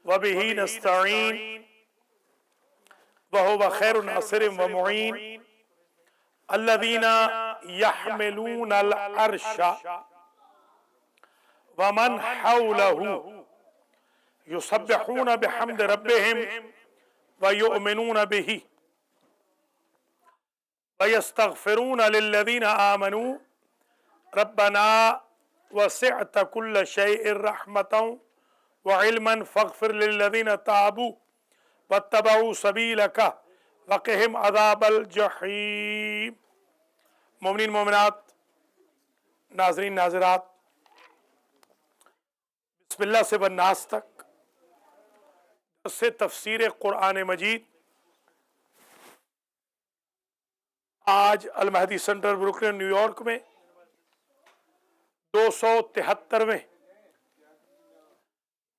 वबिही नस्तईन वहुव खैरु नासिर व मुईन अल्लज़ीना यहमिलूनल अर्श वमन हौलहु युसब्बिहून बिहम्दि रब्बिहिम व युमिनून बिही व यस्तगफिरून लिल्लज़ीना आमनू रब्बना वसिअत कुल्ल शैइन रहमतन व इल्मन फगफिर लिल्लज़ीना ताबू वत्तबऊ सबीलका वक़िहिम अज़ाबल जहीम। मोमिनीन मोमिनात, नाज़रीन नाज़रात, बिस्मिल्लाह से वन्नास तक से तफसीर कुरान मजीद आज अल महदी सेंटर ब्रुकलिन न्यूयॉर्क में 273वें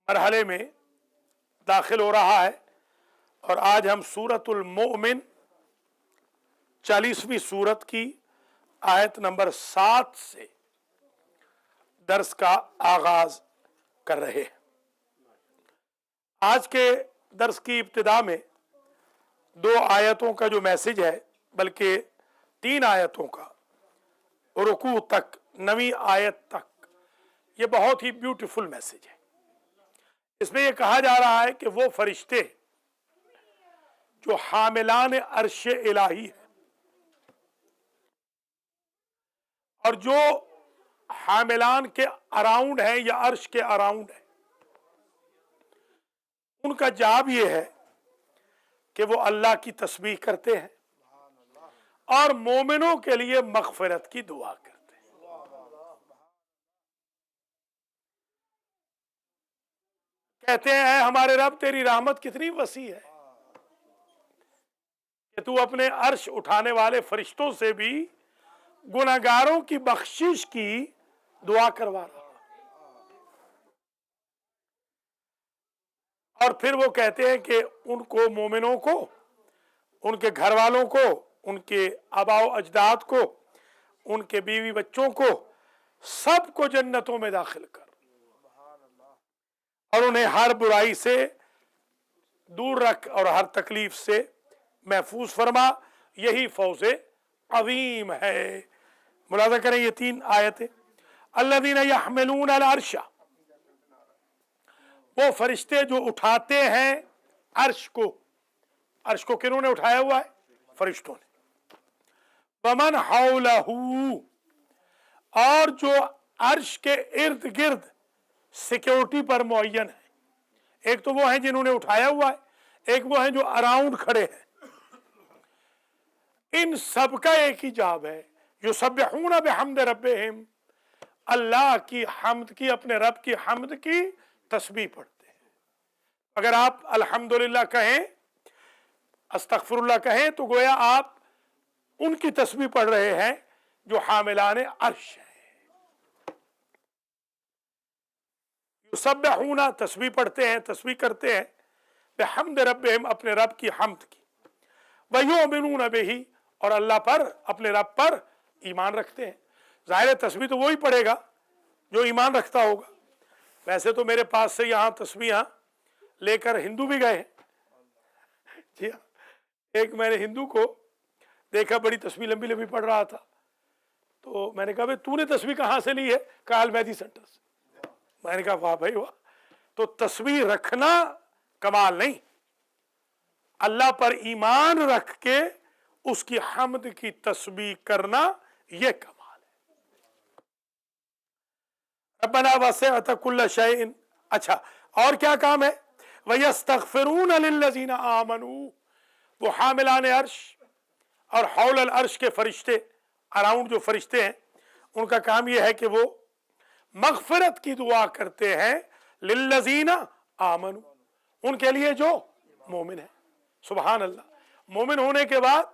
मरहले में दाखिल हो रहा है और आज हम सूरतुल मोमिन 40वीं सूरत की आयत नंबर 7 से दर्स का आगाज कर रहे हैं। आज के दर्स की इब्तिदा में 2 आयतों का जो मैसेज है, बल्कि 3 आयतों का, रुकू तक 9वीं आयत तक, ये बहुत ही ब्यूटीफुल मैसेज है। इसमें यह कहा जा रहा है कि वो फरिश्ते जो हामिलान अर्श इलाही है और जो हामिलान के अराउंड है या अर्श के अराउंड है, उनका जाब यह है कि वो अल्लाह की तस्बीह करते हैं और मोमिनों के लिए मगफिरत की दुआ करते हैं। कहते हैं हमारे रब तेरी रहमत कितनी वसी है कि तू अपने अर्श उठाने वाले फरिश्तों से भी गुनाहगारों की बख्शिश की दुआ करवा रहा। और फिर वो कहते हैं कि उनको, मोमिनों को, उनके घर वालों को, उनके आबाओ अजदाद को, उनके बीवी बच्चों को, सबको जन्नतों में दाखिल कर और उन्हें हर बुराई से दूर रख और हर तकलीफ से महफूज फरमा। यही फौज़े अज़ीम है। मुलाज़ा करें ये 3 आयतें। अल्लज़ीना यहमिलून अल अर्श, वो फरिश्ते जो उठाते हैं अर्श को। अर्श को किन्होंने उठाया हुआ है? फरिश्तों ने। वमन हौलहू, और जो अर्श के इर्द गिर्द सिक्योरिटी पर मुअय्यन है। एक तो वो है जिन्होंने उठाया हुआ है, एक वो है जो अराउंड खड़े हैं। इन सब का एक ही जाब है, युसब्बिहून बिहम्दि रब्बिहिम, अल्लाह की हम्द की, अपने रब की हम्द की तस्बीह पढ़ते हैं। अगर आप अल्हम्दुलिल्लाह कहें, अस्तगफिरुल्लाह कहें, तो गोया आप उनकी तस्बीह पढ़ रहे हैं जो हामिलाने अर्श है। युसब्बिहून, तस्बीह पढ़ते हैं, तस्बीह करते हैं, बिहम्दि रब्बिहिम, अपने रब की हम्द की, व युमिनून बिही, और अल्लाह पर, अपने रब पर ईमान रखते हैं। जाहिर है तस्बीह तो वही पढ़ेगा जो ईमान रखता होगा। वैसे तो मेरे पास से यहाँ तस्बीहां लेकर हिंदू भी गए हैं। जी हाँ, एक मैंने हिंदू को देखा, बड़ी तस्बीह लंबी लंबी पढ़ रहा था, तो मैंने कहा भाई तूने तस्बीह कहाँ से ली है? कहा अल महदी सेंटर से। मैंने कहा वाह भाई वाह। तो तस्बीह रखना कमाल नहीं, अल्लाह पर ईमान रख के उसकी हम्द की तस्बीह करना यह कमाल है। रब्बना वसिअत कुल्ल शैइन। अच्छा, और क्या काम है? वयस्तगफिरून लिल्लज़ीना आमनू, वो हामिलान अर्श और हौल अर्श के फरिश्ते, अराउंड जो फरिश्ते हैं, उनका काम यह है कि वो मगफिरत की दुआ करते हैं लिल्लज़ीना आमनू, उनके लिए जो मोमिन है। सुभान अल्लाह। मोमिन होने के बाद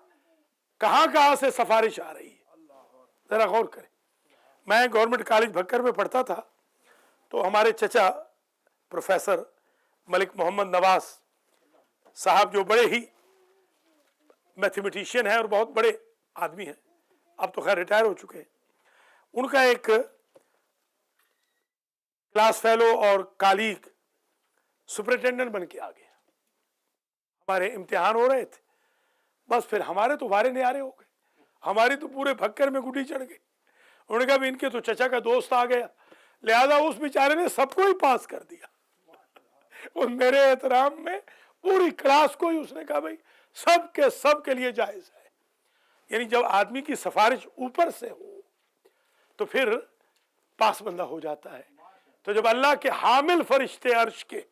कहां कहां से सिफारिश आ रही है, जरा गौर करें। मैं गवर्नमेंट कॉलेज भक्कर में पढ़ता था, तो हमारे चचा प्रोफेसर मलिक मोहम्मद नवाज साहब, जो बड़े ही मैथमेटिशियन हैं और बहुत बड़े आदमी हैं, अब तो खैर रिटायर हो चुके हैं, उनका एक क्लास फेलो और कालीग सुपरिटेंडेंट बन के आ गया। हमारे इम्तिहान हो रहे थे, बस फिर हमारे तो वारे न्यारे हो गए, हमारी तो पूरे भक्कर में गुडी चढ़ गई। उन्होंने कहा भी इनके तो चचा का दोस्त आ गया, लिहाजा उस बेचारे ने सबको ही पास कर दिया। और मेरे एहतराम में पूरी क्लास को ही उसने कहा भाई सबके लिए जायज है। यानी जब आदमी की सिफारिश ऊपर से हो तो फिर पास बंदा हो जाता है। तो जब अल्लाह के हामिल फरिश्ते अर्श के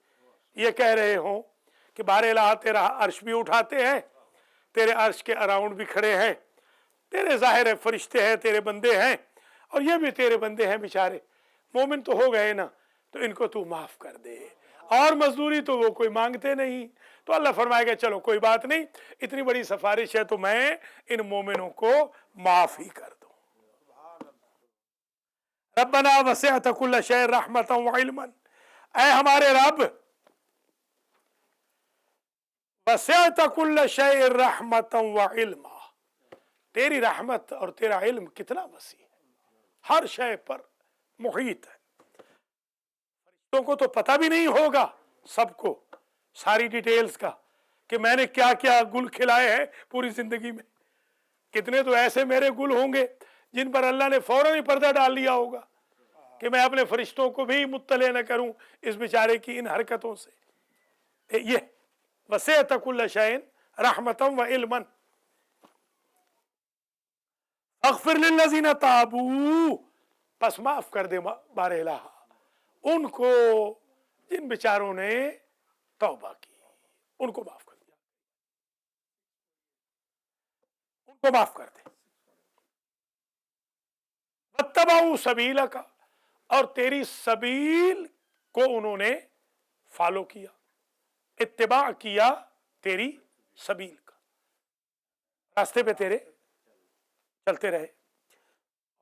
ये कह रहे हो कि बारह तेरा अर्श भी उठाते हैं, तेरे अर्श के अराउंड भी खड़े हैं, तेरे जाहिर है फरिश्ते हैं, तेरे बंदे हैं, और ये भी तेरे बंदे हैं बेचारे, मोमिन तो हो गए ना, तो इनको तू माफ कर दे, और मजदूरी तो वो कोई मांगते नहीं। तो अल्लाह फरमाएगा चलो कोई बात नहीं, इतनी बड़ी सिफारिश है तो मैं इन मोमिनों को माफ ही कर दूं। रब्बना वसिअत कुल्ल शै रहमतन व इल्मन, ऐ हमारे रब, वसिअत कुल्ल शै रहमतन व इल्मा, तेरी रहमत और तेरा इल्म कितना वसी है, हर शय पर मुहीत है। फरिश्तों को तो पता भी नहीं होगा सबको सारी डिटेल्स का कि मैंने क्या क्या गुल खिलाए हैं पूरी जिंदगी में। कितने तो ऐसे मेरे गुल होंगे जिन पर अल्लाह ने फौरन ही पर्दा डाल लिया होगा कि मैं अपने फरिश्तों को भी मुत्तले न करूं इस बेचारे की इन हरकतों से। ये वसिअत कुल्ल शैइन रहमतन व इल्मन अग़फ़िर लिल्लज़ीना ताबू, बस माफ कर दे बारेला उनको जिन बेचारों ने तौबा की, उनको माफ कर दिया, उनको माफ कर दे। वत्तबऊ सबीला का, और तेरी सबील को उन्होंने फॉलो किया, इत्तिबा किया तेरी सबील का, रास्ते पे तेरे चलते रहे।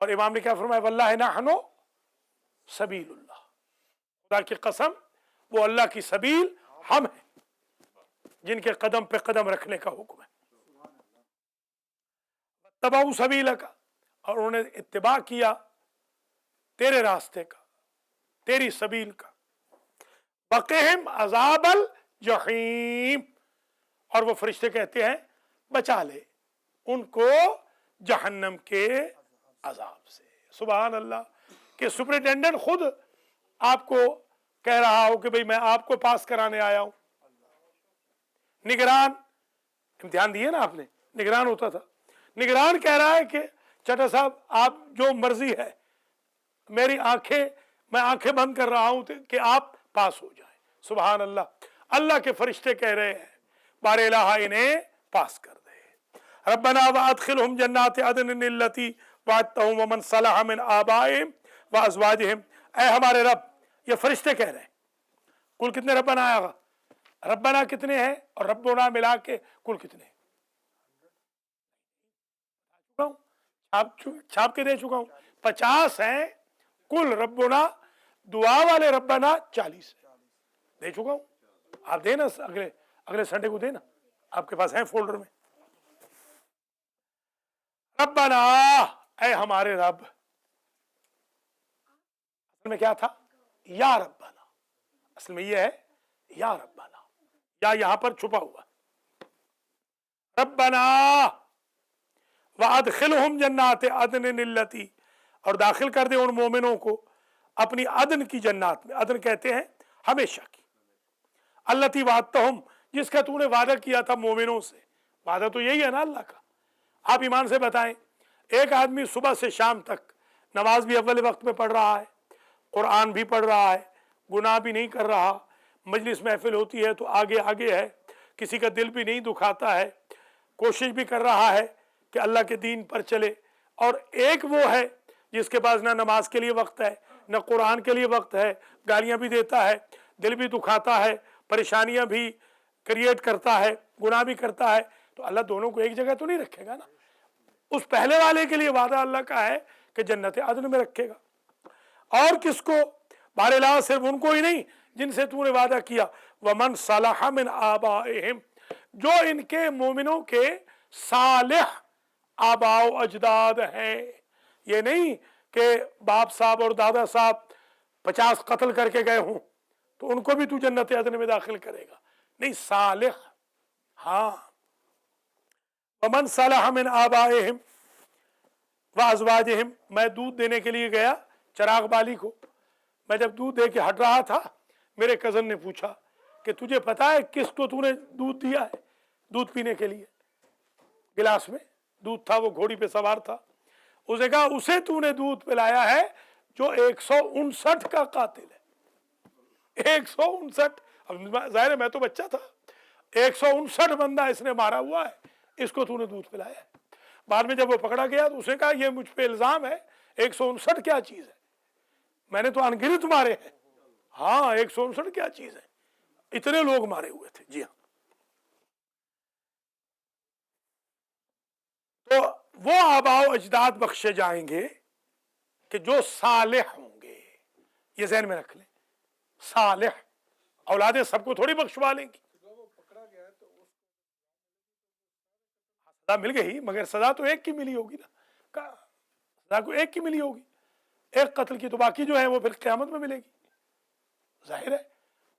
और इमाम ने क्या फरमाया, वल्लाहि नहनु सबीलुल्लाह, खुदा की कसम वो अल्लाह की सबील हम हैं जिनके कदम पे कदम रखने का हुक्म है। तबाउ सबीला का, और उन्होंने इत्तिबा किया तेरे रास्ते का, तेरी सबील का। वक़िहिम अज़ाबल जहीम, और वो फरिश्ते कहते हैं बचा ले उनको जहन्नम के अजाब से। सुभान अल्लाह, कि सुपरिटेंडेंट खुद आपको कह रहा हो कि भाई मैं आपको पास कराने आया हूं। निगरान, इम्तिहान दिए ना आपने, निगरान होता था, निगरान कह रहा है कि चटा साहब आप जो मर्जी है, मेरी आंखें, मैं आंखें बंद कर रहा हूं कि आप पास हो जाए। सुभान अल्लाह, अल्लाह के फरिश्ते कह रहे हैं बारे इलाहा इन्हें पास कर दे। रब्बना व अदखिलहुम जन्नात अदन अल्लती वअदतहुम व मन सलह मिन आबाइहिम व अज़वाजिहिम, ऐ हमारे रब, ये फरिश्ते कह रहे हैं। कुल कितने रब्बना आएगा, रब्बना कितने हैं और रब्बुना मिला के कुल कितने हैं? छाप के दे चुका हूं, 50 हैं कुल रब्बुना, दुआ वाले रब्बना 40 है, दे चुका हूं। आप देना, अगले संडे को देना, आपके पास है फोल्डर में। रब्बना, ऐ हमारे रब, असल में क्या था, या रब्बना, असल में ये है या रब्बना, या यहां पर छुपा हुआ। रब्बना व अदखिलहुम जन्नात अदन अल्लती, और दाखिल कर दे उन मोमिनों को अपनी अदन की जन्नात में, अदन कहते हैं हमेशा की, अल्लती वअदतहुम, जिसका तूने वादा किया था मोमिनों से। वादा तो यही है ना अल्लाह का। आप ईमान से बताएं, एक आदमी सुबह से शाम तक नमाज भी अव्वल वक्त में पढ़ रहा है, कुरान भी पढ़ रहा है, गुनाह भी नहीं कर रहा, मजलिस महफिल होती है तो आगे आगे है, किसी का दिल भी नहीं दुखाता है, कोशिश भी कर रहा है कि अल्लाह के दीन पर चले। और एक वो है जिसके पास ना नमाज के लिए वक्त है, ना कुरान के लिए वक्त है, गालियां भी देता है, दिल भी दुखाता है, परेशानियां भी क्रिएट करता है, गुनाह भी करता है, तो अल्लाह दोनों को एक जगह तो नहीं रखेगा ना। उस पहले वाले के लिए वादा अल्लाह का है कि जन्नत अदन में रखेगा। और किसको, बारेला सिर्फ उनको ही नहीं जिनसे तूने वादा किया, वमन सलह मिन आबाइहिम, जो इनके मोमिनों के सालिह आबाओ अजदाद हैं। ये नहीं कि बाप साहब और दादा साहब 50 कत्ल करके गए हों, تو ان کو بھی تو جنت عدن میں داخل کرے گا. نہیں صالح. ہاں ومن صلح من آبائہم وازواجہم. میں دودھ دینے کے لیے گیا چراغ بالی کو. میں جب دودھ دے کے ہٹ رہا تھا میرے کزن نے پوچھا کہ تجھے پتا ہے کس کو تو نے دودھ دیا ہے دودھ پینے کے لیے. گلاس میں دودھ تھا, وہ گھوڑی پہ سوار تھا. اس نے کہا اسے تو نے دودھ پلایا ہے جو 159 کا قاتل ہے. 159. اب ظاہر ہے میں تو بچہ تھا. 159 بندہ اس نے مارا ہوا ہے, اس کو تو نے دودھ پلایا ہے. بعد میں جب وہ پکڑا گیا تو اس نے کہا یہ مجھ پہ الزام ہے. 159 کیا چیز ہے, میں نے تو انگنت مارے ہیں. ہاں 159 کیا چیز ہے, اتنے لوگ مارے ہوئے تھے. جی ہاں. تو وہ آباء و اجداد بخشے جائیں گے کہ جو صالح ہوں گے. یہ ذہن میں رکھ لیں, صالح. اولادیں سب کو تھوڑی بخشوا لیں گی. سزا مل گئی مگر سزا تو ایک کی ملی ہوگی نا, سزا کو ایک کی ملی ہوگی. ایک قتل کی تو باقی جو ہے وہ پھر قیامت میں ملے گی. ظاہر ہے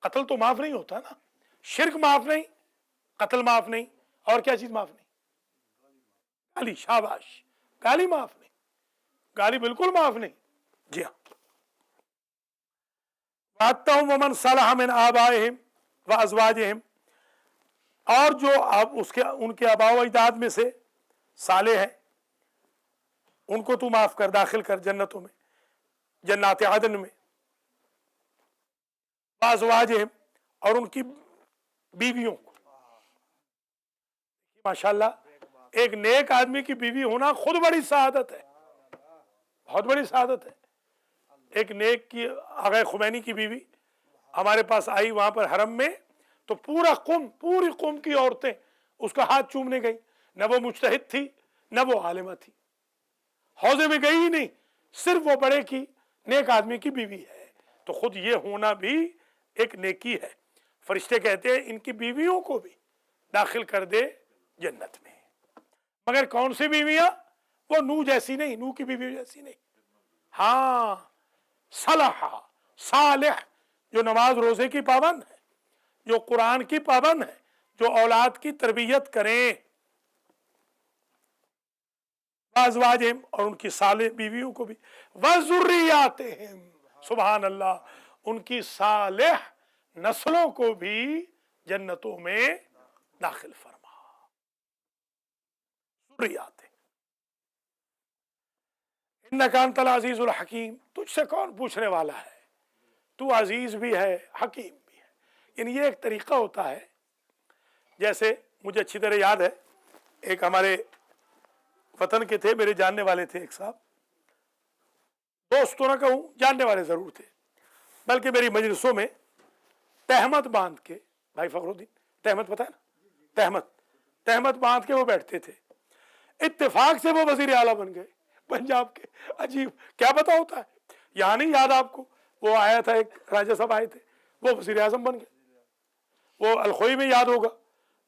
قتل تو معاف نہیں ہوتا نا. شرک معاف نہیں, قتل معاف نہیں, اور کیا چیز معاف نہیں؟ گالی. شاباش. گالی معاف نہیں, گالی بالکل معاف نہیں. جی ہاں. ومن صلح من آبائہم وازواجہم. اور جو اب ان کے آباء و اجداد میں سے صالح ہیں ان کو تو معاف کر, داخل کر جنتوں میں, جنات عدن میں. وازواجہم, اور ان کی بیویوں کو. ماشاءاللہ ایک نیک آدمی کی بیوی ہونا خود بڑی سعادت ہے, بہت بڑی سعادت ہے. ایک نیک کی آغا خمینی کی بیوی ہمارے پاس آئی وہاں پر حرم میں, تو پوری قوم کی عورتیں اس کا ہاتھ چومنے گئی. نہ وہ مجتہد تھی نہ وہ عالمہ تھی, حوضے میں گئی ہی نہیں, صرف وہ بڑے کی نیک آدمی کی بیوی ہے. تو خود یہ ہونا بھی ایک نیکی ہے. فرشتے کہتے ہیں ان کی بیویوں کو بھی داخل کر دے جنت میں. مگر کون سی بیویاں؟ وہ نوح جیسی نہیں, نوح کی بیوی جیسی نہیں. ہاں صلح, صالح, جو نماز روزے کی پابند ہے, جو قرآن کی پابند ہے, جو اولاد کی تربیت کریں. وازواجہم, اور ان کی صالح بیویوں کو بھی. وذریاتہم, سبحان اللہ, ان کی صالح نسلوں کو بھی جنتوں میں داخل فرما. ذریات. انک انت العزیز الحکیم. تجھ سے کون پوچھنے والا ہے, تو عزیز بھی ہے حکیم بھی ہے. یعنی یہ ایک طریقہ ہوتا ہے. جیسے مجھے اچھی طرح یاد ہے, ایک ہمارے وطن کے تھے, میرے جاننے والے تھے ایک صاحب, دوست تو نہ کہوں, جاننے والے ضرور تھے, بلکہ میری مجلسوں میں تہمت باندھ کے, بھائی فخر الدین تہمت پتہ ہے نا, تہمت باندھ کے وہ بیٹھتے تھے. اتفاق سے وہ وزیر اعلیٰ بن گئے پنجاب کے. عجیب, کیا پتا ہوتا ہے, یہاں نہیں یاد آپ کو, وہ آیا تھا ایک راجہ صاحب آئے تھے, وہ وزیر اعظم بن گئے. وہ الخوئی میں یاد ہوگا,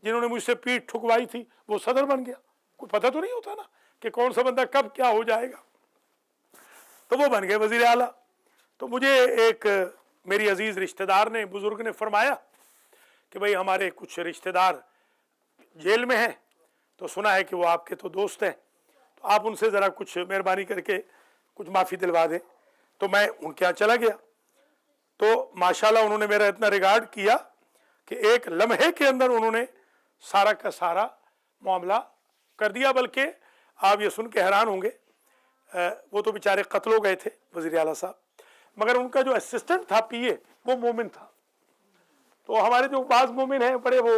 جنہوں نے مجھ سے پیٹھ ٹھکوائی تھی وہ صدر بن گیا. کوئی پتہ تو نہیں ہوتا نا کہ کون سا بندہ کب کیا ہو جائے گا. تو وہ بن گئے وزیر اعلیٰ. تو مجھے ایک میری عزیز رشتہ دار نے, بزرگ نے فرمایا کہ بھئی ہمارے کچھ رشتہ دار جیل میں ہیں, تو سنا ہے کہ وہ آپ کے تو دوست ہیں, تو آپ ان سے ذرا کچھ مہربانی کر کے کچھ معافی دلوا دیں. تو میں ان کے یہاں چلا گیا. تو ماشاءاللہ انہوں نے میرا اتنا ریگارڈ کیا کہ ایک لمحے کے اندر انہوں نے سارا کا سارا معاملہ کر دیا. بلکہ آپ یہ سن کے حیران ہوں گے, وہ تو بیچارے قتل ہو گئے تھے وزیر اعلیٰ صاحب, مگر ان کا جو اسسٹنٹ تھا پی اے, وہ مومن تھا. تو ہمارے جو بعض مومن ہیں بڑے وہ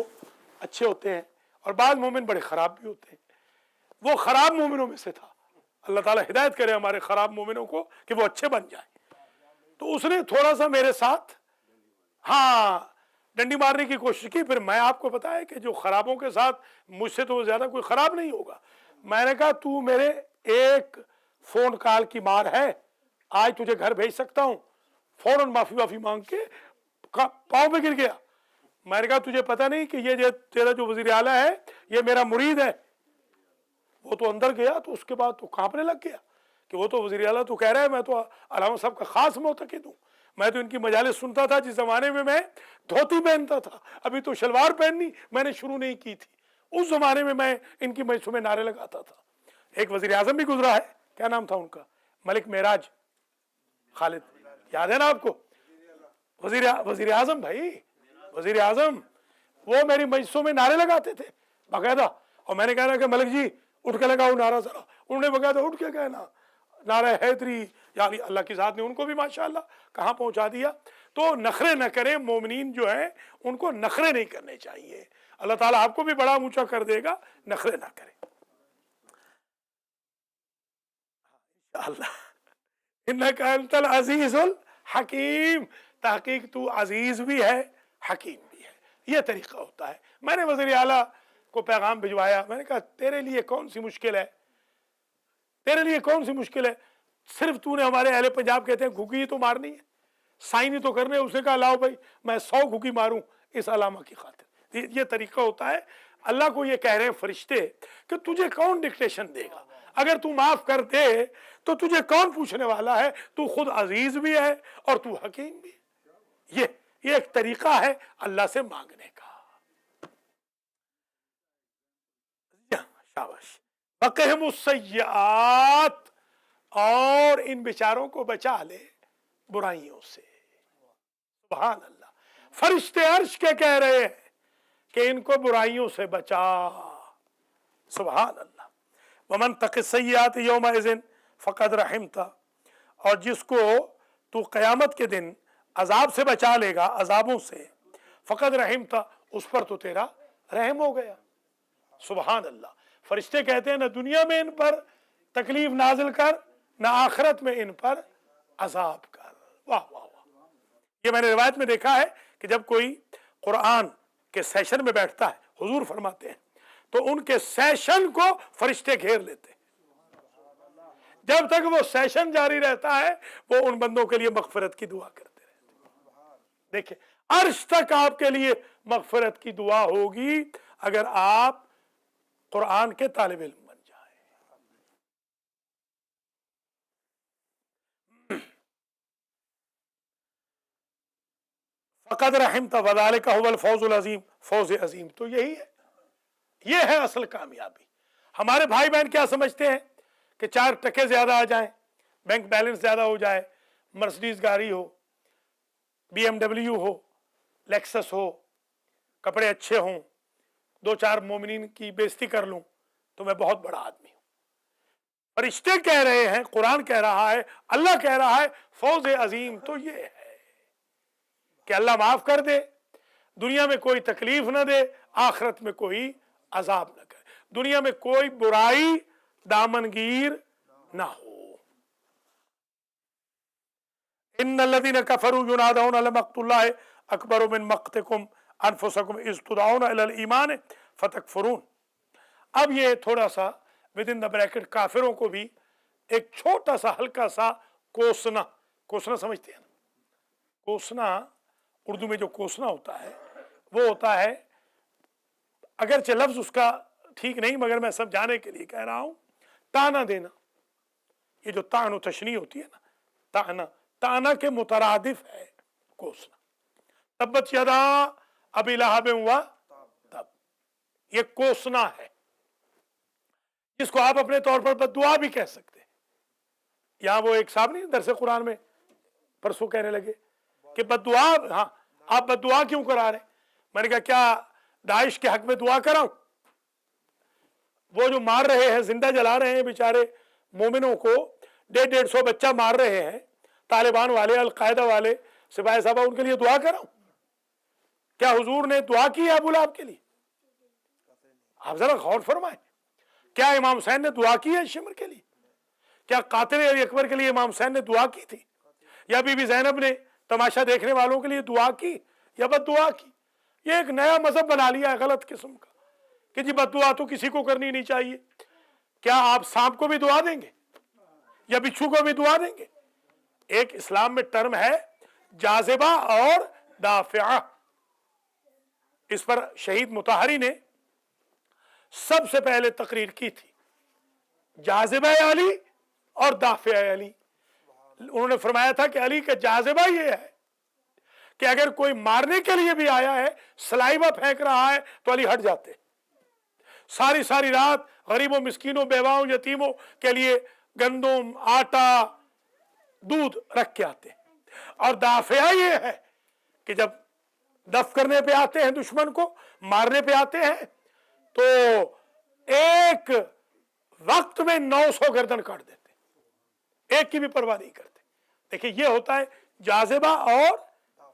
اچھے ہوتے ہیں, اور بعض مومن بڑے خراب بھی ہوتے ہیں. وہ خراب مومنوں میں سے تھا. اللہ تعالیٰ ہدایت کرے ہمارے خراب مومنوں کو کہ وہ اچھے بن جائیں. تو اس نے تھوڑا سا میرے ساتھ ہاں ڈنڈی مارنے کی کوشش کی. پھر میں آپ کو بتایا کہ جو خرابوں کے ساتھ مجھ سے تو زیادہ کوئی خراب نہیں ہوگا. میں نے کہا تو میرے ایک فون کال کی مار ہے, آج تجھے گھر بھیج سکتا ہوں. فوراً معافی مانگ کے پاؤں پہ گر گیا. میں نے کہا تجھے پتہ نہیں کہ یہ تیرا جو وزیر اعلیٰ ہے یہ میرا مرید ہے. وہ تو اندر گیا تو اس کے بعد تو کانپنے لگ گیا کہ وہ تو وزیر اعلیٰ تو کہہ رہا ہے میں تو علامہ صاحب کا خاص معتقد ہوں. मैं तो इनकी मजालिस सुनता था जिस जमाने में मैं धोती पहनता था, अभी तो शलवार पहननी मैंने शुरू नहीं की थी, उस जमाने में मैं इनकी मजलिसों में नारे लगाता था। एक वजीर आजम भी गुजरा है, क्या नाम था उनका, मलिक मेराज खालिद, याद है ना आपको, वजीर आजम भाई, वजीर आजम, वो मेरी मजलिसों में नारे लगाते थे बाकायदा। और मैंने कहा कि मलिक जी उठ के लगाओ नारा जरा, उन्होंने बकायदा उठ के कहना नारा हैदरी, यानी अल्लाह की ज़ात ने उनको भी माशाअल्लाह कहाँ पहुँचा दिया। तो नखरे न करें, मोमिनीन जो है उनको नखरे नहीं करने चाहिए, अल्लाह ताला आपको भी बड़ा ऊंचा कर देगा, नखरे ना करें इंशाअल्लाह। इन्नका अंतल अजीजुल हकीम, तहकीक तू अजीज भी है हकीम भी है, ये तरीका होता है। मैंने वज़ीर आला को पैगाम भिजवाया, मैंने कहा तेरे लिए कौन सी मुश्किल है, तेरे लिए कौन सी मुश्किल है, सिर्फ तूने हमारे अहले पंजाब कहते हैं घुकी ही तो मारनी है, साइन ही तो करने। उसने कहा लाओ भाई मैं 100 घुकी मारूं इस अलामा की खातिर। ये तरीका होता है। अल्लाह को ये कह रहे हैं फरिश्ते कि तुझे कौन डिक्टेशन देगा, अगर तू माफ कर दे तो तुझे कौन पूछने वाला है, तू खुद अजीज भी है और तू हकीम भी है। ये एक तरीका है अल्लाह से मांगने का। शाबाश। बक़हमुस्सय्यात, और इन बेचारों को बचा ले बुराइयों से। सुभान अल्लाह, फरिश्ते अर्श के कह रहे हैं कि इनको बुराइयों से बचा। सुभान अल्लाह। वमन तक़िस्सय्यात यौमइज़िन फ़क़द रहिमता, और जिसको तू क़यामत के दिन अजाब से बचा लेगा, अजाबों से, फ़क़द रहिमता, उस पर तो तेरा रहम हो गया। सुभान अल्लाह। फरिश्ते कहते हैं न दुनिया में इन पर तकलीफ नाजिल कर, न आखिरत में इन पर अजाब कर। वाह वाह वाह। ये मैंने रिवायत में देखा है कि जब कोई कुरान के सेशन में बैठता है, हुजूर फरमाते हैं, तो उनके सेशन को फरिश्ते घेर लेते हैं। जब तक वो सेशन जारी रहता है वो उन बंदों के लिए मगफिरत की दुआ करते रहते हैं। देखिए, अर्श तक आपके लिए मगफिरत की दुआ होगी अगर आप कुरान के तालिब इल्म बन जाए। फ़क़द रहिमता वज़ालिका हुवल फ़ौज़ुल अज़ीम, फ़ौज़ अज़ीम तो यही है, ये है असल कामयाबी। हमारे भाई बहन क्या समझते हैं कि 4 टके ज्यादा आ जाएं, बैंक बैलेंस ज्यादा हो जाए, मर्सिडीज गाड़ी हो, BMW हो, लेक्सस हो, कपड़े अच्छे हों, 2-4 मोमिनीन की बेइज्जती कर लूं तो मैं बहुत बड़ा आदमी हूं। फरिश्ते कह रहे हैं, कुरान कह रहा है, अल्लाह कह रहा है, फौज अजीम तो ये है कि अल्लाह माफ कर दे, दुनिया में कोई तकलीफ ना दे, आखिरत में कोई अजाब ना करे, दुनिया में कोई बुराई दामनगीर ना हो। इन्नल्लज़ीना कफ़रू युनादऊना लमक़्तुल्लाहि अकबरु मिन मक़्तिकुम अनफुसकुम इज़ तुदऊना इलल ईमान फतकफुरून। अब ये थोड़ा सा विद इन द ब्रैकेट काफिरों को भी एक छोटा सा हल्का सा कोसना, कोसना समझते हैं ना, कोसना उर्दू में जो कोसना होता है वो होता है, अगरचे लफ्ज उसका ठीक नहीं मगर मैं समझाने के लिए कह रहा हूं, ताना देना। ये जो तानो तशनी होती है ना, ताना, ताना के मुतरादिफ है कोसना। तब्बत यदा अबी लहब व तब, ये कोसना है जिसको आप अपने तौर पर बद्दुआ भी कह सकते हैं। यहां वो एक साहब नहीं दरसे कुरान में परसों कहने लगे कि बद्दुआ, हाँ आप बद्दुआ क्यों करा रहे? मैंने कहा क्या दाइश के हक में दुआ कराऊं? वो जो मार रहे हैं, जिंदा जला रहे हैं बेचारे मोमिनों को, 150-150 बच्चा मार रहे हैं तालिबान वाले, अलकायदा वाले, सिपाही साहब, उनके लिए दुआ कराऊं? क्या हुजूर ने दुआ की है अबू लहब के लिए? आप जरा गौर फरमाएं, क्या इमाम हुसैन ने दुआ की है शिमर के लिए? क्या कातिल अकबर के लिए इमाम हुसैन ने दुआ की थी? या बीबी ज़ैनब ने तमाशा देखने वालों के लिए दुआ की या बद्दुआ की? ये एक नया मजहब बना लिया है गलत किस्म का कि जी बद्दुआ तो किसी को करनी नहीं चाहिए। क्या आप सांप को भी दुआ देंगे या बिच्छू को भी दुआ देंगे? एक इस्लाम में टर्म है जाज़िबा और दाफ़िआ। इस पर शहीद मुताहरी ने सबसे पहले तकरीर की थी, जाज़िबा अली और दाफ़िआ अली। उन्होंने फरमाया था कि अली का जाज़िबा ये है कि अगर कोई मारने के लिए भी आया है, सलाइवा फेंक रहा है, तो अली हट जाते। सारी सारी रात गरीबों, मिस्कीनों, बेवाओं, यतीमों के लिए गंदम, आटा, दूध रख के आते। और दाफिया ये है कि जब दफ करने पे आते हैं, दुश्मन को मारने पे आते हैं, तो एक वक्त में 900 गर्दन काट देते, एक की भी परवाह नहीं करते। देखिए, ये होता है जाज़िबा और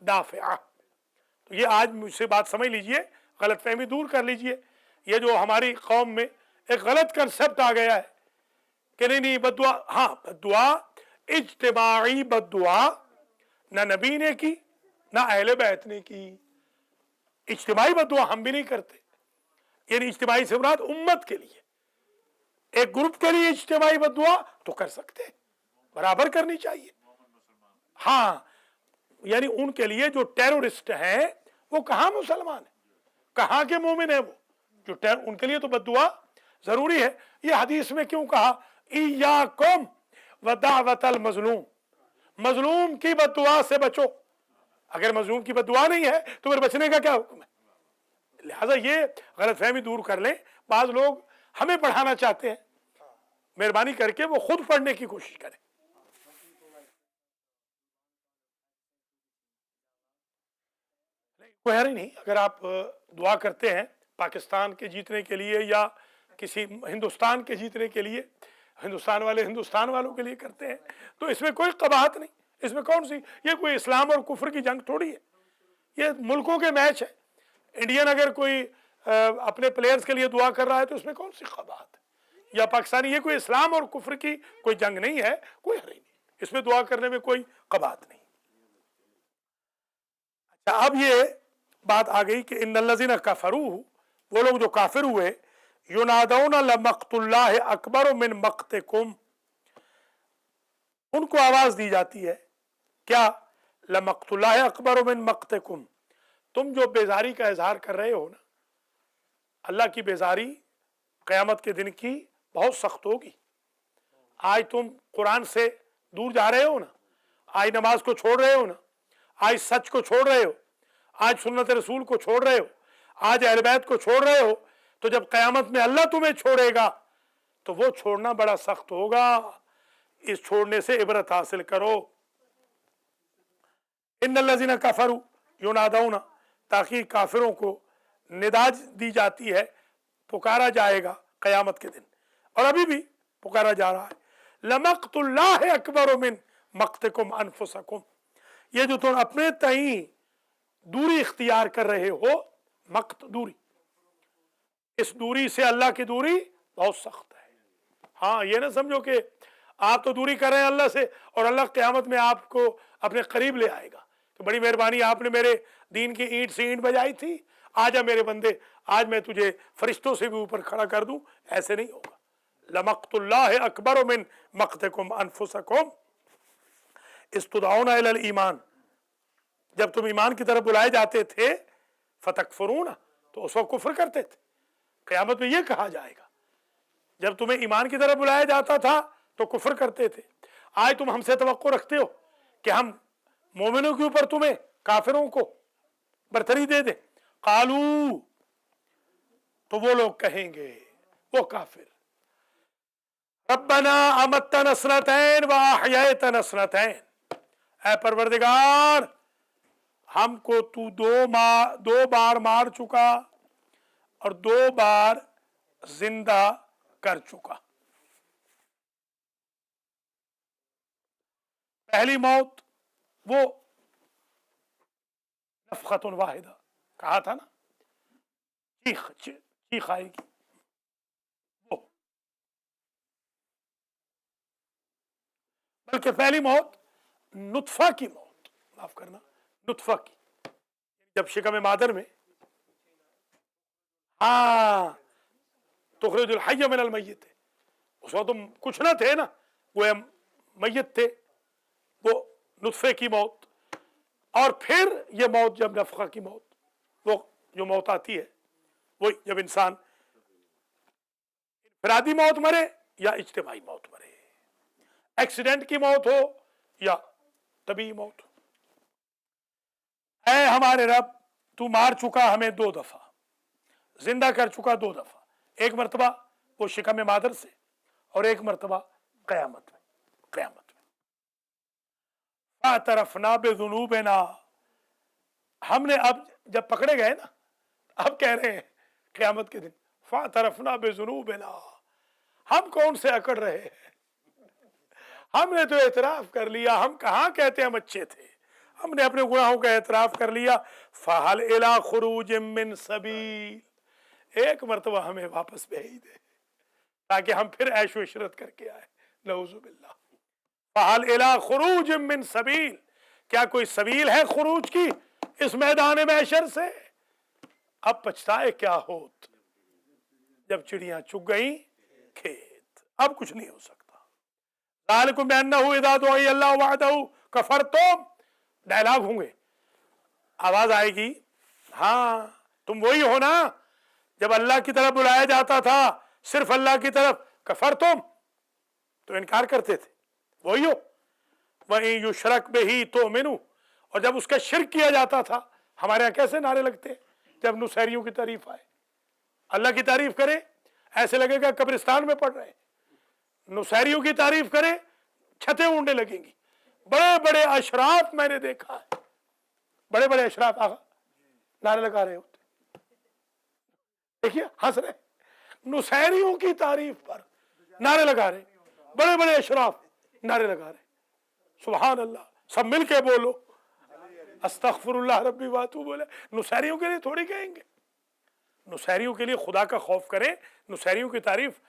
दाफिया। तो ये आज मुझसे बात समझ लीजिए, गलतफहमी दूर कर लीजिए। ये जो हमारी कौम में एक गलत कंसेप्ट आ गया है कि नहीं बद्दुआ, हाँ बद्दुआ, इज्तिमाई बद्दुआ ना नबी ने की ना अहले बैत ने की। इज्तिमाई बद्दुआ हम भी नहीं करते, यानी इज्तिमाई से मुराद उम्मत के लिए, एक ग्रुप के लिए इज्तिमाई बद्दुआ तो कर सकते हैं, बराबर करनी चाहिए। हाँ, यानी उनके लिए जो टेररिस्ट हैं वो कहाँ मुसलमान है, कहाँ के मोमिन है वो जो उनके लिए तो बद्दुआ जरूरी है। ये हदीस में क्यों कहा, इय्याकुम व दावतल मजलूम, मजलूम की बद्दुआ से बचो। अगर मजलूम की बद्दुआ नहीं है तो फिर बचने का क्या हुक्म है? लिहाजा ये गलतफहमी दूर कर लें। बाज लोग हमें पढ़ाना चाहते हैं, मेहरबानी करके वो खुद पढ़ने की कोशिश करें। कोई हर्ज नहीं, अगर आप दुआ करते हैं पाकिस्तान के जीतने के लिए या किसी हिंदुस्तान के जीतने के लिए, हिंदुस्तान वाले हिंदुस्तान वालों के लिए करते हैं, तो इसमें कोई कबाहत नहीं। इसमें कौन सी, ये कोई इस्लाम और कुफ्र की जंग थोड़ी है, ये मुल्कों के मैच है। इंडियन अगर कोई अपने प्लेयर्स के लिए दुआ कर रहा है तो इसमें कौन सी कबाहत है, या पाकिस्तानी, ये कोई इस्लाम और कुफ्र की कोई जंग नहीं है, कोई हर्ज नहीं, इसमें दुआ करने में कोई कबाहत नहीं। अच्छा, अब ये बात आ गई कि इन्नल्लज़ीना कफरू, वो लोग जो काफिर हुए, युनादौना लमक्तुल्लाह अकबर मिन मक्तिकुम, उनको आवाज दी जाती है क्या, लमक्तुल्लाह अकबर मिन मक्तिकुम, तुम जो बेजारी का इजहार कर रहे हो ना, अल्लाह की बेजारी क़यामत के दिन की बहुत सख्त होगी। आज तुम कुरान से दूर जा रहे हो ना, आज नमाज को छोड़ रहे हो ना, आज सच को छोड़ रहे हो, आज सुन्नत रसूल को छोड़ रहे हो, आज अहले बैत को छोड़ रहे हो, तो जब क़यामत में अल्लाह तुम्हें छोड़ेगा तो वो छोड़ना बड़ा सख्त होगा। इस छोड़ने से इबरत हासिल करो। इन्नल्लज़ीना कफरू युनादौना, ताकि काफिरों को निदाज दी जाती है, पुकारा जाएगा क़यामत के दिन, और अभी भी पुकारा जा रहा है, लमक्तुल्लाह अकबर मिन मक्तिकुम अनफुसकुम, ये जो तुम अपने तई दूरी इख्तियार कर रहे हो, मक्त दूरी, इस दूरी से अल्लाह की दूरी बहुत सख्त है। हाँ, ये ना समझो कि आप तो दूरी कर रहे हैं अल्लाह से और अल्लाह क़यामत में आपको अपने करीब ले आएगा, तो बड़ी मेहरबानी, आपने मेरे दीन की ईंट से ईंट बजाई थी, आजा मेरे बंदे, आज मैं तुझे फरिश्तों से भी ऊपर खड़ा कर दूं। ऐसे नहीं होगा। लमक्तुल्लाह अकबर मिन मक्तिकुम अनफुसकुम इस्तुदऊना इलल ईमान, जब तुम ईमान की तरफ बुलाए जाते थे, फतकफुरून, तो उस वक्त कुफ्र करते थे। क़यामत में ये कहा जाएगा, जब तुम्हें ईमान की तरफ बुलाया जाता था तो कुफ्र करते थे, आज तुम हमसे तवक्को रखते हो कि हम मोमिनों के ऊपर तुम्हें काफिरों को बरतरी दे दे। कालू, तो वो लोग कहेंगे, वो काफिर, रब्बना अमत्तना सनतैन व अहयैतना सनतैन, ऐ परवरदिगार, हमको तू दो बार मार चुका और 2 बार जिंदा कर चुका। पहली मौत वो नफखतुन वाहिदा, कहा था ना, चीख आएगी, वो, बल्कि पहली मौत नुत्फा की मौत, माफ करना, नुत्फा की, जब शिकम मादर में, हाँ, तुखरिजुल हय्य मिनल मय्यित, उस वक्त तुम कुछ ना थे ना, वो मय्यत थे, वो नुत्फे की मौत। और फिर ये मौत, जब नफखा की मौत, वो जो मौत आती है, वो जब इंसान इनफरादी मौत मरे या इज्तिमाई मौत मरे, एक्सीडेंट की मौत हो या तबीयी मौत हो। ऐ हमारे रब, तू मार चुका हमें 2 दफा, जिंदा कर चुका 2 दफा, एक मरतबा वो शिकम मादर से और एक मरतबा क़यामत में। फ़अतरफ़ना बिज़ुनूबिना, हमने अब जब पकड़े गए ना, अब कह रहे हैं क़यामत के दिन, फ़अतरफ़ना बिज़ुनूबिना, हम कौन से अकड़ रहे हैं, हमने तो एतराफ़ कर लिया, हम कहाँ कहते हम अच्छे थे, हमने अपने गुनाहों का एतराफ़ कर लिया। फ़हल इला खुरूजिम मिन सबील, एक मरतबा हमें वापस भेज दे ताकि हम फिर ऐशो इशरत करके आए। नऊज़ु बिल्लाह। फ़हल इला खुरूजिम मिन सबील, क्या कोई सबील है खुरूज की इस मैदान महशर से? अब पछताए क्या होत जब चिड़ियां चुग गई खेत, अब कुछ नहीं हो सकता। ज़ालिकुम बिअन्नहु इज़ा दुई अल्लाहु वहदहु कफ़रतुम, डायलॉग होंगे, आवाज आएगी, हाँ तुम वही हो ना जब अल्लाह की तरफ बुलाया जाता था, सिर्फ अल्लाह की तरफ, कफ़रतुम, तो इनकार करते थे, वही हो। वहीं युशरक बिही तुमिनु, और जब उसका शिर्क किया जाता था, हमारे यहाँ कैसे नारे लगते जब नुसैरियों की तारीफ आए, अल्लाह की तारीफ करे ऐसे लगेगा कब्रिस्तान में पढ़ रहे, नुसैरियों की तारीफ करे छतें उड़ने लगेंगी। बड़े बड़े अशराफ मैंने देखा है, बड़े बड़े अशराफ आगा नारे लगा रहे होते, देखिए हंस रहे, नुसैरियों की तारीफ पर नारे लगा रहे, बड़े बड़े अशराफ नारे लगा रहे, सुभान अल्लाह, सब मिलके बोलो अस्तगफिरुल्लाह रब्बी वातूब, बोले नुसैरियों के लिए थोड़ी कहेंगे, नुसैरियों के लिए खुदा का खौफ करें, नुसैरियों की तारीफ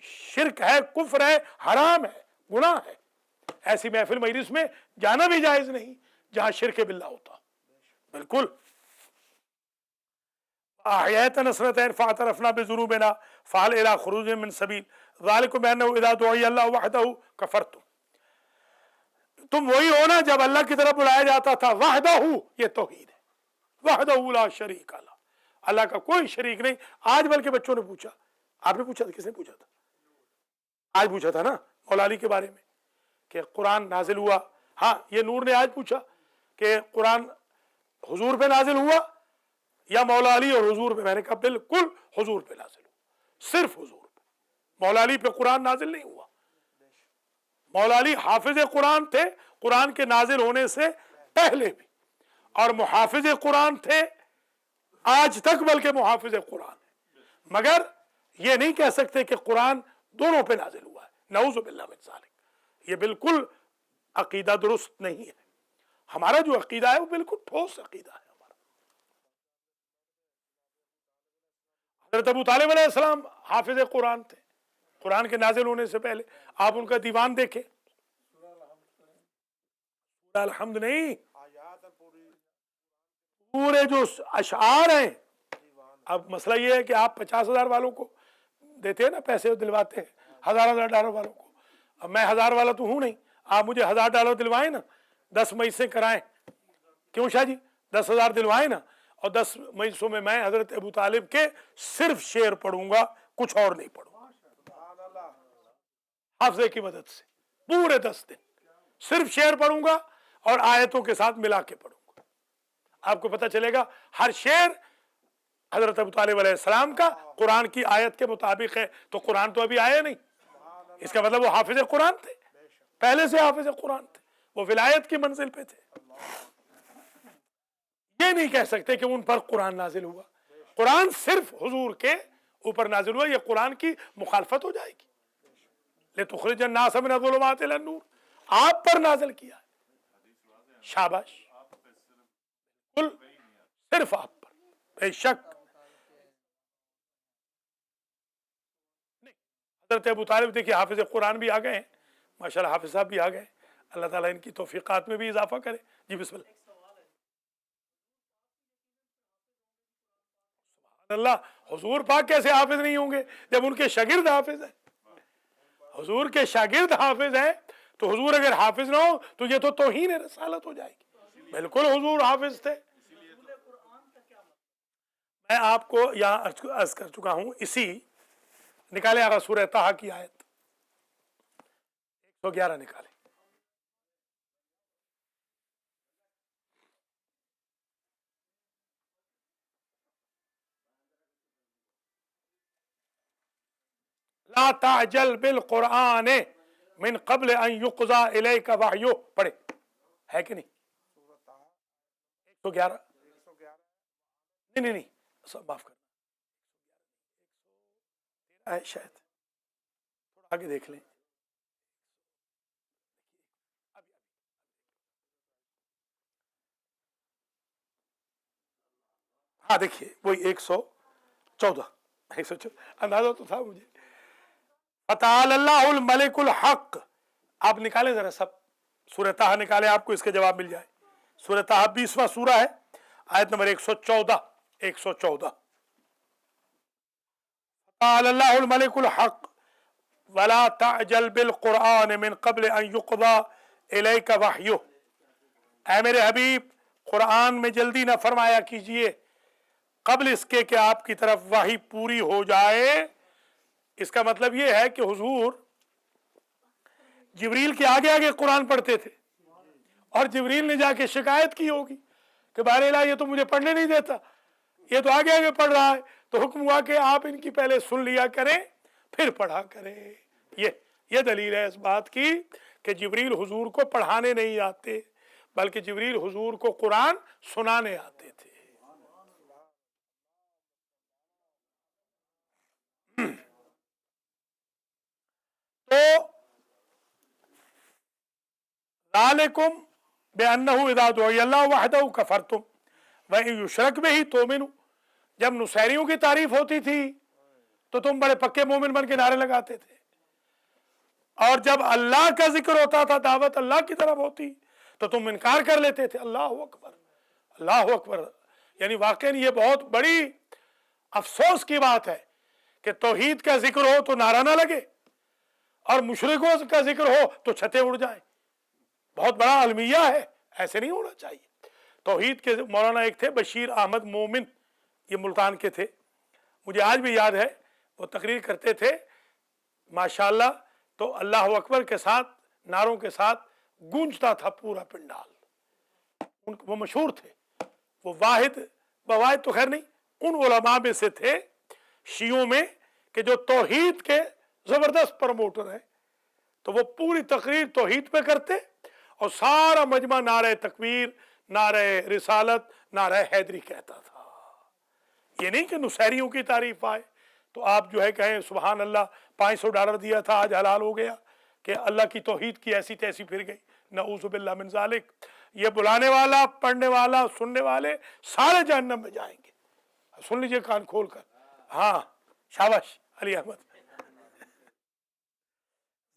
शिर्क है, कुफ्र है, हराम है, गुनाह है, ऐसी महफिल मजलिस में जाना भी जायज नहीं जहां शिर्क बिल्लाह होता, बिल्कुल। अहयतन नसरतैन फ़अतरफ़ना बिज़ुनूबिना फ़हल इला खुरूजिम मिन सबील ज़ालिकुम बिअन्नहु इज़ा दुई अल्लाहु वहदहु कफ़रतुम, तुम वही हो ना जब अल्लाह की तरफ बुलाया जाता था, वहदहु ये तौहीद है, वहदहु ला शरीक ला, अल्लाह का कोई शरीक नहीं। आज बल्कि बच्चों ने पूछा, आपने पूछा था, किसने पूछा था, आज पूछा था ना मौला अली के बारे में कि कुरान नाजिल हुआ, हाँ ये नूर ने आज पूछा कि कुरान हुजूर पे नाजिल हुआ या मौला अली और हुजूर पे, मैंने कहा बिल्कुल हुजूर पे नाजिल हुआ, सिर्फ हुजूर पे, मौला अली पे कुरान नाजिल नहीं हुआ। मौला अली हाफिज कुरान थे, कुरान के नाजिल होने से पहले भी, और मुहाफिज कुरान थे आज तक, बल्कि मुहाफिज कुरान है, मगर ये नहीं कह सकते कि कुरान दोनों पे नाजिल हुआ है, नऊज़ु बिल्लाह मिन ज़ालिक, ये बिल्कुल अकीदा दुरुस्त नहीं है। हमारा जो अकीदा है वो बिल्कुल ठोस अकीदा है हमारा। हज़रत अबू तालिब अलैहिस्सलाम हाफिज कुरान थे, कुरान के नाजिल होने से पहले, आप उनका दीवान देखें, अल्हम्द नहीं, पूरे जो अशआर हैं। अब मसला ये है कि आप 50,000 वालों को देते हैं ना पैसे, दिलवाते हैं $1,000 वालों को, अब मैं 1000 वाला तो हूं नहीं, आप मुझे $1000 दिलवाएं ना, 10 मजलिसें कराएं, क्यों शाह जी 10,000 दिलवाएं ना, और 10 मजलिसों में मैं हजरत अबू तालिब के सिर्फ शेर पढ़ूंगा, कुछ और नहीं पढ़ूंगा, हाफिज़े की मदद से पूरे 10 दिन सिर्फ शेर पढ़ूंगा और आयतों के साथ मिला के पढ़ूंगा। आपको पता चलेगा हर शेर हजरत अबू तालिब अलैहिस्सलाम का कुरान की आयत के मुताबिक है, तो कुरान तो अभी आया नहीं, इसका मतलब वो हाफिज कुरान थे, पहले से हाफिज कुरान थे, वो विलायत की मंजिल पे थे। ये नहीं कह सकते कि उन पर कुरान नाजिल हुआ, कुरान सिर्फ हुजूर के ऊपर नाजिल हुआ, ये कुरान की मुखालफत हो जाएगी। लितुखरिजन नास मिनज़ ज़ुलुमाति इलन नूर, आप पर नाजिल किया, शाबाश, कुल सिर्फ आप पर, बेशक। हज़रत अबू तालिब देखिए हाफिज कुरान भी आ गए हैं, माशाल्लाह हाफिज साहब भी आ गए, अल्लाह ताला इनकी तौफीकात में भी इजाफा करे। जी बिस्मिल्लाह। अल्लाह, हुजूर पाक कैसे हाफिज नहीं होंगे जब उनके शागिर्द हाफिज हैं, हुजूर के शागिर्द हाफिज हैं, तो हुजूर अगर हाफिज ना हो तो ये तो तौहीन रसालत हो जाएगी, बिल्कुल हुजूर हाफिज थे। मैं आपको यहाँ अर्ज कर चुका हूँ, इसी निकाले आगा सूरह ताहा की आयत 111 निकाले, ला ताजल बिल कुरान मिन क़ब्ल अन युक़ज़ा इलैका वहयु, पढ़े है कि नहीं? 111, नहीं, सब माफ करना है शायद, थोड़ा आगे देख लें। हाँ देखिए वही 114, अंदाजा तो था मुझे। फ़तआलल्लाहुल मलिकुल हक़, आप निकाले जरा सब, सूरह ताहा निकाले, आपको इसके जवाब मिल जाए। सूरह ताहा 20वां सूरा है, आयत नंबर 114। फ़तआलल्लाहुल मलिकुल हक़ वला तअजल बिल कुरान मिन क़ब्ल अन युक़ज़ा इलैका वहयु, ऐ मेरे हबीब कुरान में जल्दी न फरमाया कीजिए कबल इसके कि आपकी तरफ वही पूरी हो जाए। इसका मतलब ये है कि हुजूर जिब्रील के आगे आगे कुरान पढ़ते थे और जिब्रील ने जाके शिकायत की होगी कि बारेला ये तो मुझे पढ़ने नहीं देता, ये तो आगे आगे पढ़ रहा है, तो हुक्म हुआ कि आप इनकी पहले सुन लिया करें फिर पढ़ा करें। ये दलील है इस बात की कि जिब्रील हुजूर को पढ़ाने नहीं आते, बल्कि जिब्रील हुजूर को कुरान सुनाने आते थे। तो ज़ालिकुम बिअन्नहु इज़ा दुइया अल्लाहु वहदहु कफ़रतुम व इन युशरक बिही तुमिनू, जब नुसैरियों की तारीफ होती थी तो तुम बड़े पक्के मोमिन बन के नारे लगाते थे, और जब अल्लाह का जिक्र होता था, दावत अल्लाह की तरफ होती तो तुम इनकार कर लेते थे। अल्लाह अकबर, अल्लाह अकबर। यानी वाकई ये बहुत बड़ी अफसोस की बात है कि तौहीद का जिक्र हो तो नारा ना लगे और मुशरिकों का जिक्र हो तो छतें उड़ जाए। बहुत बड़ा अलमिया है, ऐसे नहीं होना चाहिए। तौहीद के मौलाना एक थे बशीर अहमद मोमिन, ये मुल्तान के थे, मुझे आज भी याद है, वो तकरीर करते थे माशाअल्लाह, तो अल्लाह अकबर के साथ, नारों के साथ गूंजता था पूरा पिंडाल। वो मशहूर थे, वो वाहिद तो खैर नहीं, उन उलमा में से थे शियों में कि जो तौहीद के जबरदस्त प्रमोटर हैं। तो वो पूरी तकरीर तौहीद पे करते और सारा मजमा नारे तकबीर, नारे रिसालत, नारे हैदरी कहता था। ये नहीं कि नुसैरियों की तारीफ आए तो आप जो है कहें सुभान अल्लाह, $500 दिया था आज हलाल हो गया, कि अल्लाह की तौहीद की ऐसी तैसी फिर गई। नऊज़ु बिल्लाह मिन ज़ालिक। ये बुलाने वाला, पढ़ने वाला, सुनने वाले सारे जहन्नम में जाएंगे। सुन लीजिए कान खोल कर। हाँ शाबाश अली अहमद।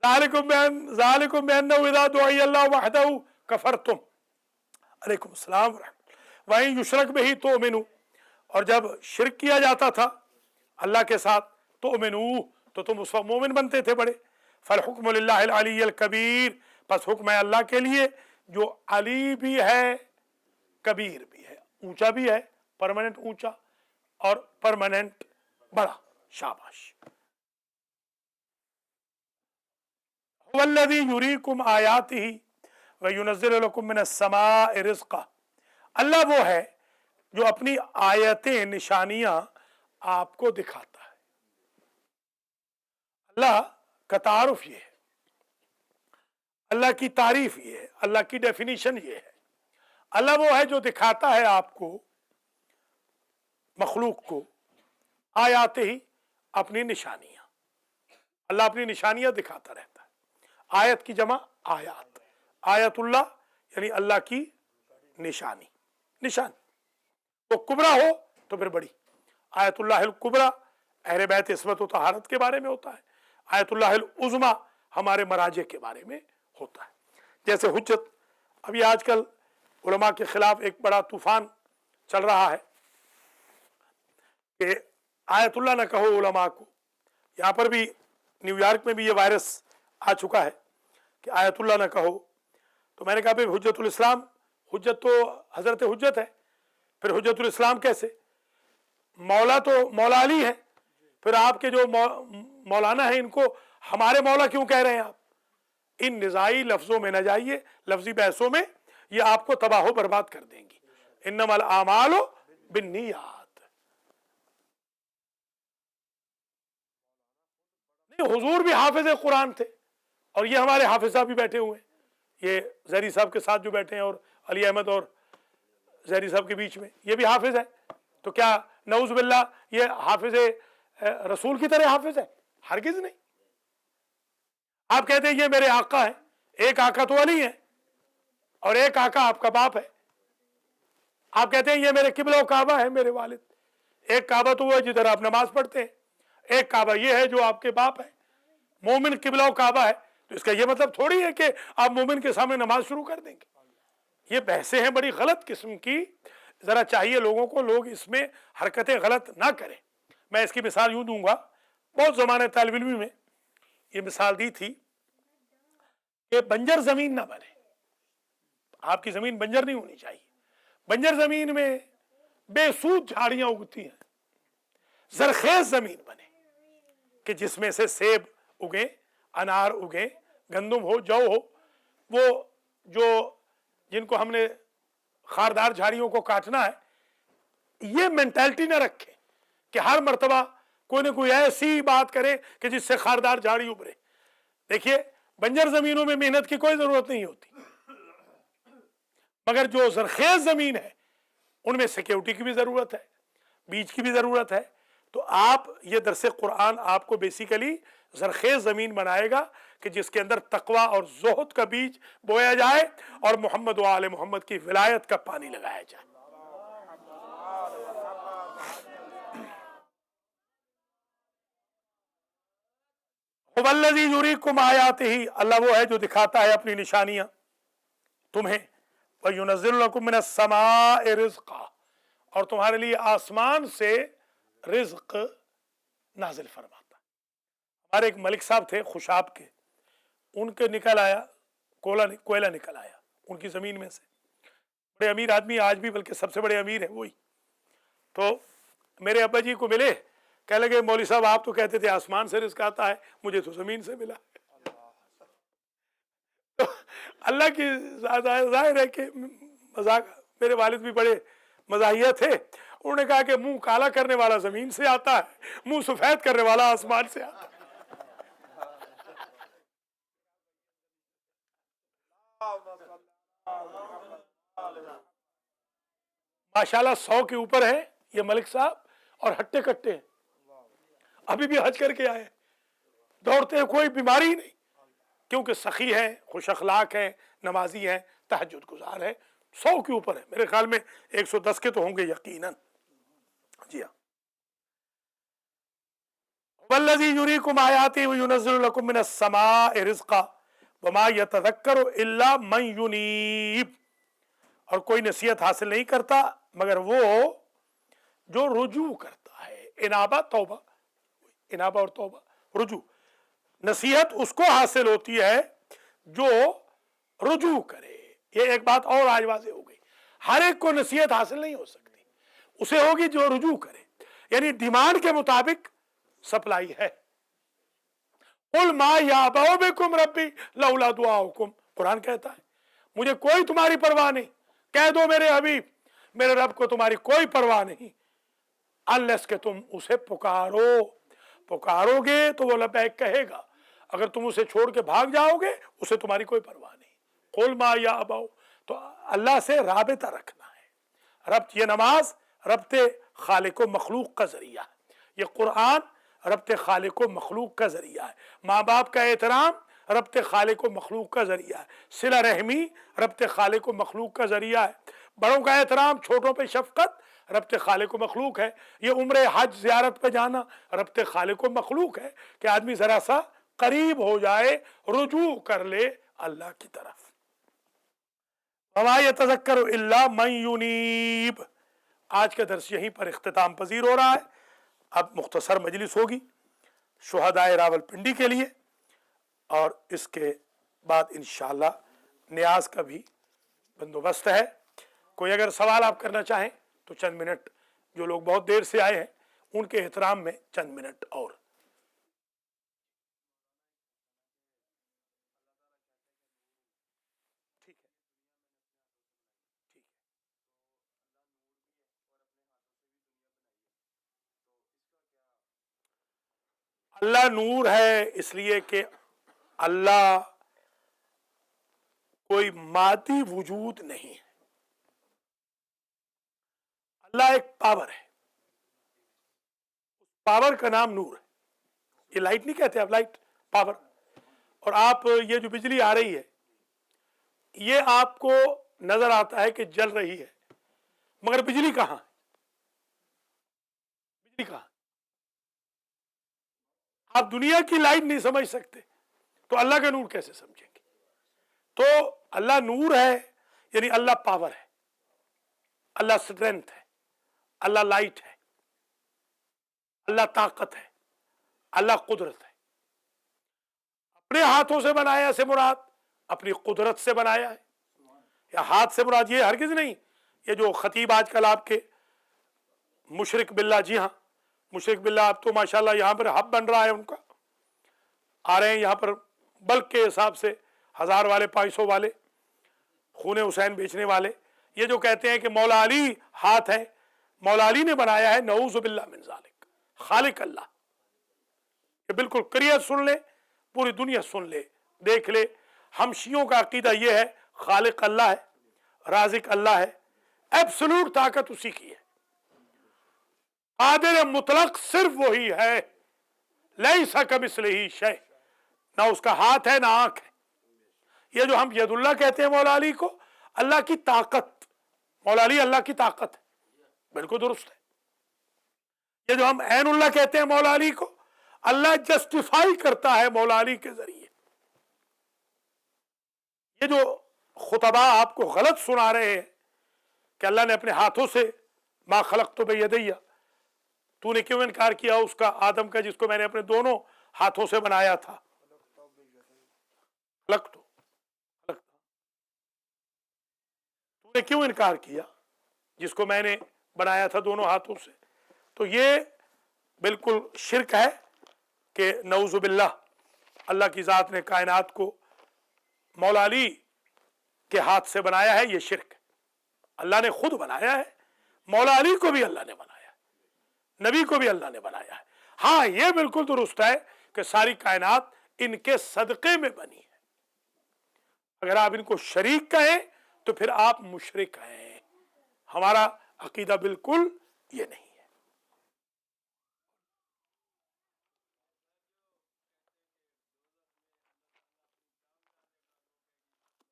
ज़ालिकुम बिअन्नहु इज़ा दुइया अल्लाहु वहदहु कफ़रतुम, अलैकुम अस्सलाम व इन युशरक बिही तुमिनू, और जब शिरक किया जाता था अल्लाह के साथ तुमिनू तो तुम उस वक्त मोमिन बनते थे बड़े। फल हुक्मु लिल्लाहिल अलिय्यिल कबीर, बस हुक्म है अल्लाह के लिए जो अली भी है कबीर भी है, ऊंचा भी है, परमानेंट ऊंचा और परमानेंट बड़ा। शाबाश। वल्लज़ी युरीकुम आयातिही व युनज़्ज़िलु लकुम मिनस समाइ रिज़्क़ा, अल्लाह वो है जो अपनी आयतें, निशानियां आपको दिखाता है। अल्लाह का तारुफ ये है, अल्लाह की तारीफ ये है, अल्लाह की डेफिनेशन ये है। अल्लाह वो है जो दिखाता है आपको, मखलूक को, आयाते ही अपनी निशानियां। अल्लाह अपनी निशानियां दिखाता रहता है। आयत की जमा आयात, आयतुल्लाह यानी अल्लाह की निशानी, निशान। वो कुबरा हो तो फिर बड़ी, आयतुल्लाहिल कुबरा अहले बैत इस्मत व तहारत के बारे में होता है, आयतुल्लाहिल उज़्मा हमारे मराजे के बारे में होता है। जैसे हुज्जत, अभी आजकल उलमा के खिलाफ एक बड़ा तूफान चल रहा है कि आयतुल्लाह न कहो उलमा को। यहाँ पर भी न्यूयॉर्क में भी ये वायरस आ चुका है कि आयतुल्लाह न कहो। तो मैंने कहा भाई हुज्जतुल इस्लाम, हुज्जत तो हजरत हुज्जत है, फिर हुज्जतुल इस्लाम कैसे? मौला तो मौला अली है, फिर आपके जो मौलाना है इनको हमारे मौला क्यों कह रहे हैं आप? इन निजाई लफ्जों में न जाइए, लफ्जी बहसों में, ये आपको तबाह बर्बाद कर देंगी। इन्नमल आमालु बिन्नियात। हुजूर भी हाफिज कुरान थे, और ये हमारे हाफिज साहब भी बैठे हुए हैं, ये जहरी साहब के साथ जो बैठे हैं और अली अहमद और जहरी साहब के बीच में, ये भी हाफिज है। तो क्या नऊज़ बिल्लाह ये हाफिज रसूल की तरह हाफिज है? हरगिज नहीं। आप कहते हैं ये मेरे आका है, एक आका तो अली है और एक आका आपका बाप है। आप कहते हैं ये मेरे किबला काबा है, मेरे वालिद। एक काबा तो वो है जिधर आप नमाज पढ़ते हैं, एक काबा ये है जो आपके बाप है। मोमिन किबला काबा है, तो इसका ये मतलब थोड़ी है कि आप मोमिन के सामने नमाज शुरू कर देंगे। ये बहसें हैं बड़ी गलत किस्म की। जरा चाहिए लोगों को लोग इसमें हरकतें गलत ना करें। मैं इसकी मिसाल यूं दूंगा, बहुत जमाने तालिब इल्मी में ये मिसाल दी थी कि बंजर जमीन ना बने। आपकी जमीन बंजर नहीं होनी चाहिए। बंजर जमीन में बेसूद झाड़ियां उगती हैं। जरखेज जमीन बने कि जिसमें से सेब उगे, अनार उगे, गंदम हो, जौ हो। वो जो जिनको हमने खारदार झाड़ियों को काटना है, ये मेंटालिटी ना रखे कि हर मर्तबा कोई ना कोई ऐसी बात करे कि जिससे खारदार झाड़ी उभरे। देखिए, बंजर जमीनों में मेहनत की कोई जरूरत नहीं होती, मगर जो जरखेज जमीन है उनमें सिक्योरिटी की भी जरूरत है, बीज की भी जरूरत है। तो आप ये दरसे कुरान आपको बेसिकली जरखेज जमीन बनाएगा कि जिसके अंदर तकवा और ज़ुहद का बीज बोया जाए और मोहम्मद व आले मोहम्मद की विलायत का पानी लगाया जाए। वल्लज़ी युरीकुम आयातिही, अल्लाह वो है जो दिखाता है अपनी निशानियां तुम्हें। व युनज़्ज़िलु लकुम मिनस समाए रिज़्क़ा, और तुम्हारे लिए आसमान से रिज़्क नाजिल फरमाता। हमारे एक मलिक साहब थे खुशाब के, उनके निकल आया कोयला निकल आया उनकी जमीन में से। बड़े अमीर आदमी, आज भी बल्कि सबसे बड़े अमीर है वही। तो मेरे अब्बा जी को मिले, कह लगे मौलवी साहब आप तो कहते थे आसमान से रिज़्क आता है, मुझे तो जमीन से मिला। तो अल्लाह की जाहिर है कि मजाक, मेरे वालिद भी बड़े मजाहिया थे। उन्होंने कहा कि मुंह काला करने वाला जमीन से आता है, मुंह सफेद करने वाला आसमान से आता है। माशाल्लाह 100 के ऊपर है ये मलिक साहब, और हट्टे कट्टे हैं, अभी भी हज करके आए, दौड़ते हैं, कोई बीमारी नहीं, क्योंकि सखी है, खुश अखलाक है, नमाजी है, तहज्जुद गुजार है। 100 के ऊपर है, मेरे ख्याल में 110 के तो होंगे यकीनन। जी हाँ। वल्लज़ी युरीकुम आयातिही व युनज़्ज़िलु लकुम मिनस समाए रिज़्क़ा वमा यतज़क्करु इल्ला मन युनीब, और कोई नसीहत हासिल नहीं करता मगर वो जो रुजू करता है। इनाबा तौबा, इनाबा और तौबा, रुजू। नसीहत उसको हासिल होती है जो रुजू करे। ये एक बात और आज वाज़ेह हो गई, हर एक को नसीहत हासिल नहीं हो सकती, उसे होगी जो रुजू करे, यानी डिमांड के मुताबिक सप्लाई है। कुल मा याबअु बिकुम रब्बी लौला दुआउकुम, कुरान कहता है मुझे कोई तुम्हारी परवाह नहीं। कह दो मेरे हबीब, मेरे रब को तुम्हारी कोई परवाह नहीं, अनलेस के तुम उसे पुकारो। पुकारोगे तो वो लबैक कहेगा, अगर तुम उसे छोड़ के भाग जाओगे उसे तुम्हारी कोई परवाह नहीं। कुल मा याबअु, तो अल्लाह से राबिता रखना है। रब्त, ये नमाज रब्ते खालिक व मखलूक का जरिया है, ये कुरान रब्ते खालिक व मखलूक का जरिया है। माँ बाप का एहतराम रब्ते खालिक व मखलूक का जरिया है। सिला रहमी रब्ते खालिक व मखलूक का जरिया है। बड़ों का एहतराम, छोटों पे शफकत रब्ते खालिक व मखलूक है। ये उम्र हज ज़ियारत पे जाना रब्ते खालिक व मखलूक है कि आदमी जरा सा करीब हो जाए, रुजू कर ले अल्लाह की तरफ। वमा यतज़क्करु इल्ला मन युनीब। आज का दर्स यहीं पर इख्तिताम पजीर हो रहा है। अब मुख्तसर मजलिस होगी शुहदाए रावलपिंडी के लिए, और इसके बाद इंशाअल्लाह न्याज का भी बंदोबस्त है। कोई अगर सवाल आप करना चाहें तो चंद मिनट, जो लोग बहुत देर से आए हैं उनके एहतराम में चंद मिनट और। ठीक है, ठीक है। अल्लाह नूर है इसलिए कि अल्लाह कोई मादी वजूद नहीं है, अल्लाह एक पावर है, पावर का नाम नूर है। ये लाइट नहीं कहते आप, लाइट पावर। और आप ये जो बिजली आ रही है ये आपको नजर आता है कि जल रही है, मगर बिजली कहां है? बिजली कहां? आप दुनिया की लाइट नहीं समझ सकते तो अल्लाह का नूर कैसे समझेंगे? तो अल्लाह नूर है यानी अल्लाह पावर है, अल्लाह स्ट्रेंथ है, अल्लाह लाइट है, अल्लाह ताकत है, अल्लाह कुदरत है। अपने हाथों से बनाया से मुराद अपनी कुदरत से बनाया है, या हाथ से मुराद ये हरगिज नहीं। ये जो खतीब आजकल आपके मुशरिक बिल्ला, जी हाँ मुशरिक बिल्ला, अब तो माशाल्लाह यहाँ पर हब बन रहा है उनका, आ रहे हैं यहाँ पर बल्क के हिसाब से 1000 वाले 500 वाले खूने हुसैन बेचने वाले। ये जो कहते हैं कि मौला अली हाथ है, मौला अली ने बनाया है, नऊज़ु बिल्लाह मिन ज़ालिक, खालिक अल्लाह। ये बिल्कुल क्लियर सुन ले, पूरी दुनिया सुन ले, देख ले। हम शियों का अकीदा ये है खालिक अल्लाह है, राज़िक अल्लाह है, एब्सोल्यूट ताकत उसी की है, कादिर मुतलक सिर्फ वही है, लैसा कमिस्लिही शै, ना उसका हाथ है ना आंख है। ये जो हम यदुल्लाह कहते हैं मौला अली को, अल्लाह की ताकत, मौला अली अल्लाह की ताकत है, बिल्कुल दुरुस्त है। ये जो हम ऐनुल्लाह कहते हैं मौला अली को, अल्लाह जस्टिफाई करता है मौला अली के जरिए। ये जो खुतबा आपको गलत सुना रहे हैं कि अल्लाह ने अपने हाथों से मा खलक़तु बियदैया, तूने क्यों इनकार किया उसका, आदम का, जिसको मैंने अपने दोनों हाथों से बनाया था। तूने क्यों इनकार किया जिसको मैंने बनाया था दोनों हाथों से? तो ये बिल्कुल शिरक है कि नऊज़ु बिल्लाह, अल्लाह की जात ने कायनात को मौला अली के हाथ से बनाया है, ये शिरक है। अल्लाह ने खुद बनाया है, मौला अली को भी अल्लाह ने बनाया है, नबी को भी अल्लाह ने बनाया है। हाँ, ये बिल्कुल दुरुस्त है कि सारी कायनात इनके सदक़े में बनी है। अगर आप इनको शरीक कहें तो फिर आप मुशरिक हैं। हमारा अकीदा बिल्कुल ये नहीं है।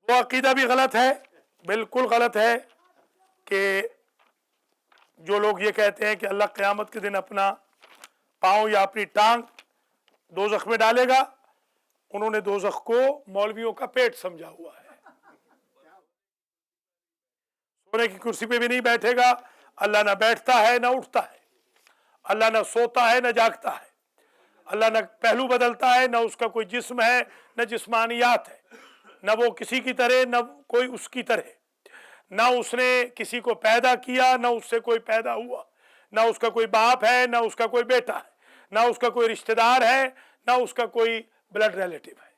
वो अकीदा भी गलत है, बिल्कुल गलत है कि जो लोग ये कहते हैं कि अल्लाह क़यामत के दिन अपना पाँव या अपनी टांग दोज़ख में डालेगा, उन्होंने दोज़ख को मौलवियों का पेट समझा हुआ है। सोने की कुर्सी पे भी नहीं बैठेगा, अल्लाह ना बैठता है ना उठता है, अल्लाह ना सोता है ना जागता है, अल्लाह ना पहलू बदलता है, ना उसका कोई जिस्म है ना जिस्मानियात है, ना वो किसी की तरह ना कोई उसकी तरह, ना उसने किसी को पैदा किया ना उससे कोई पैदा हुआ, ना उसका कोई बाप है ना उसका कोई बेटा है, ना उसका कोई रिश्तेदार है ना उसका कोई ब्लड रिलेटिव है।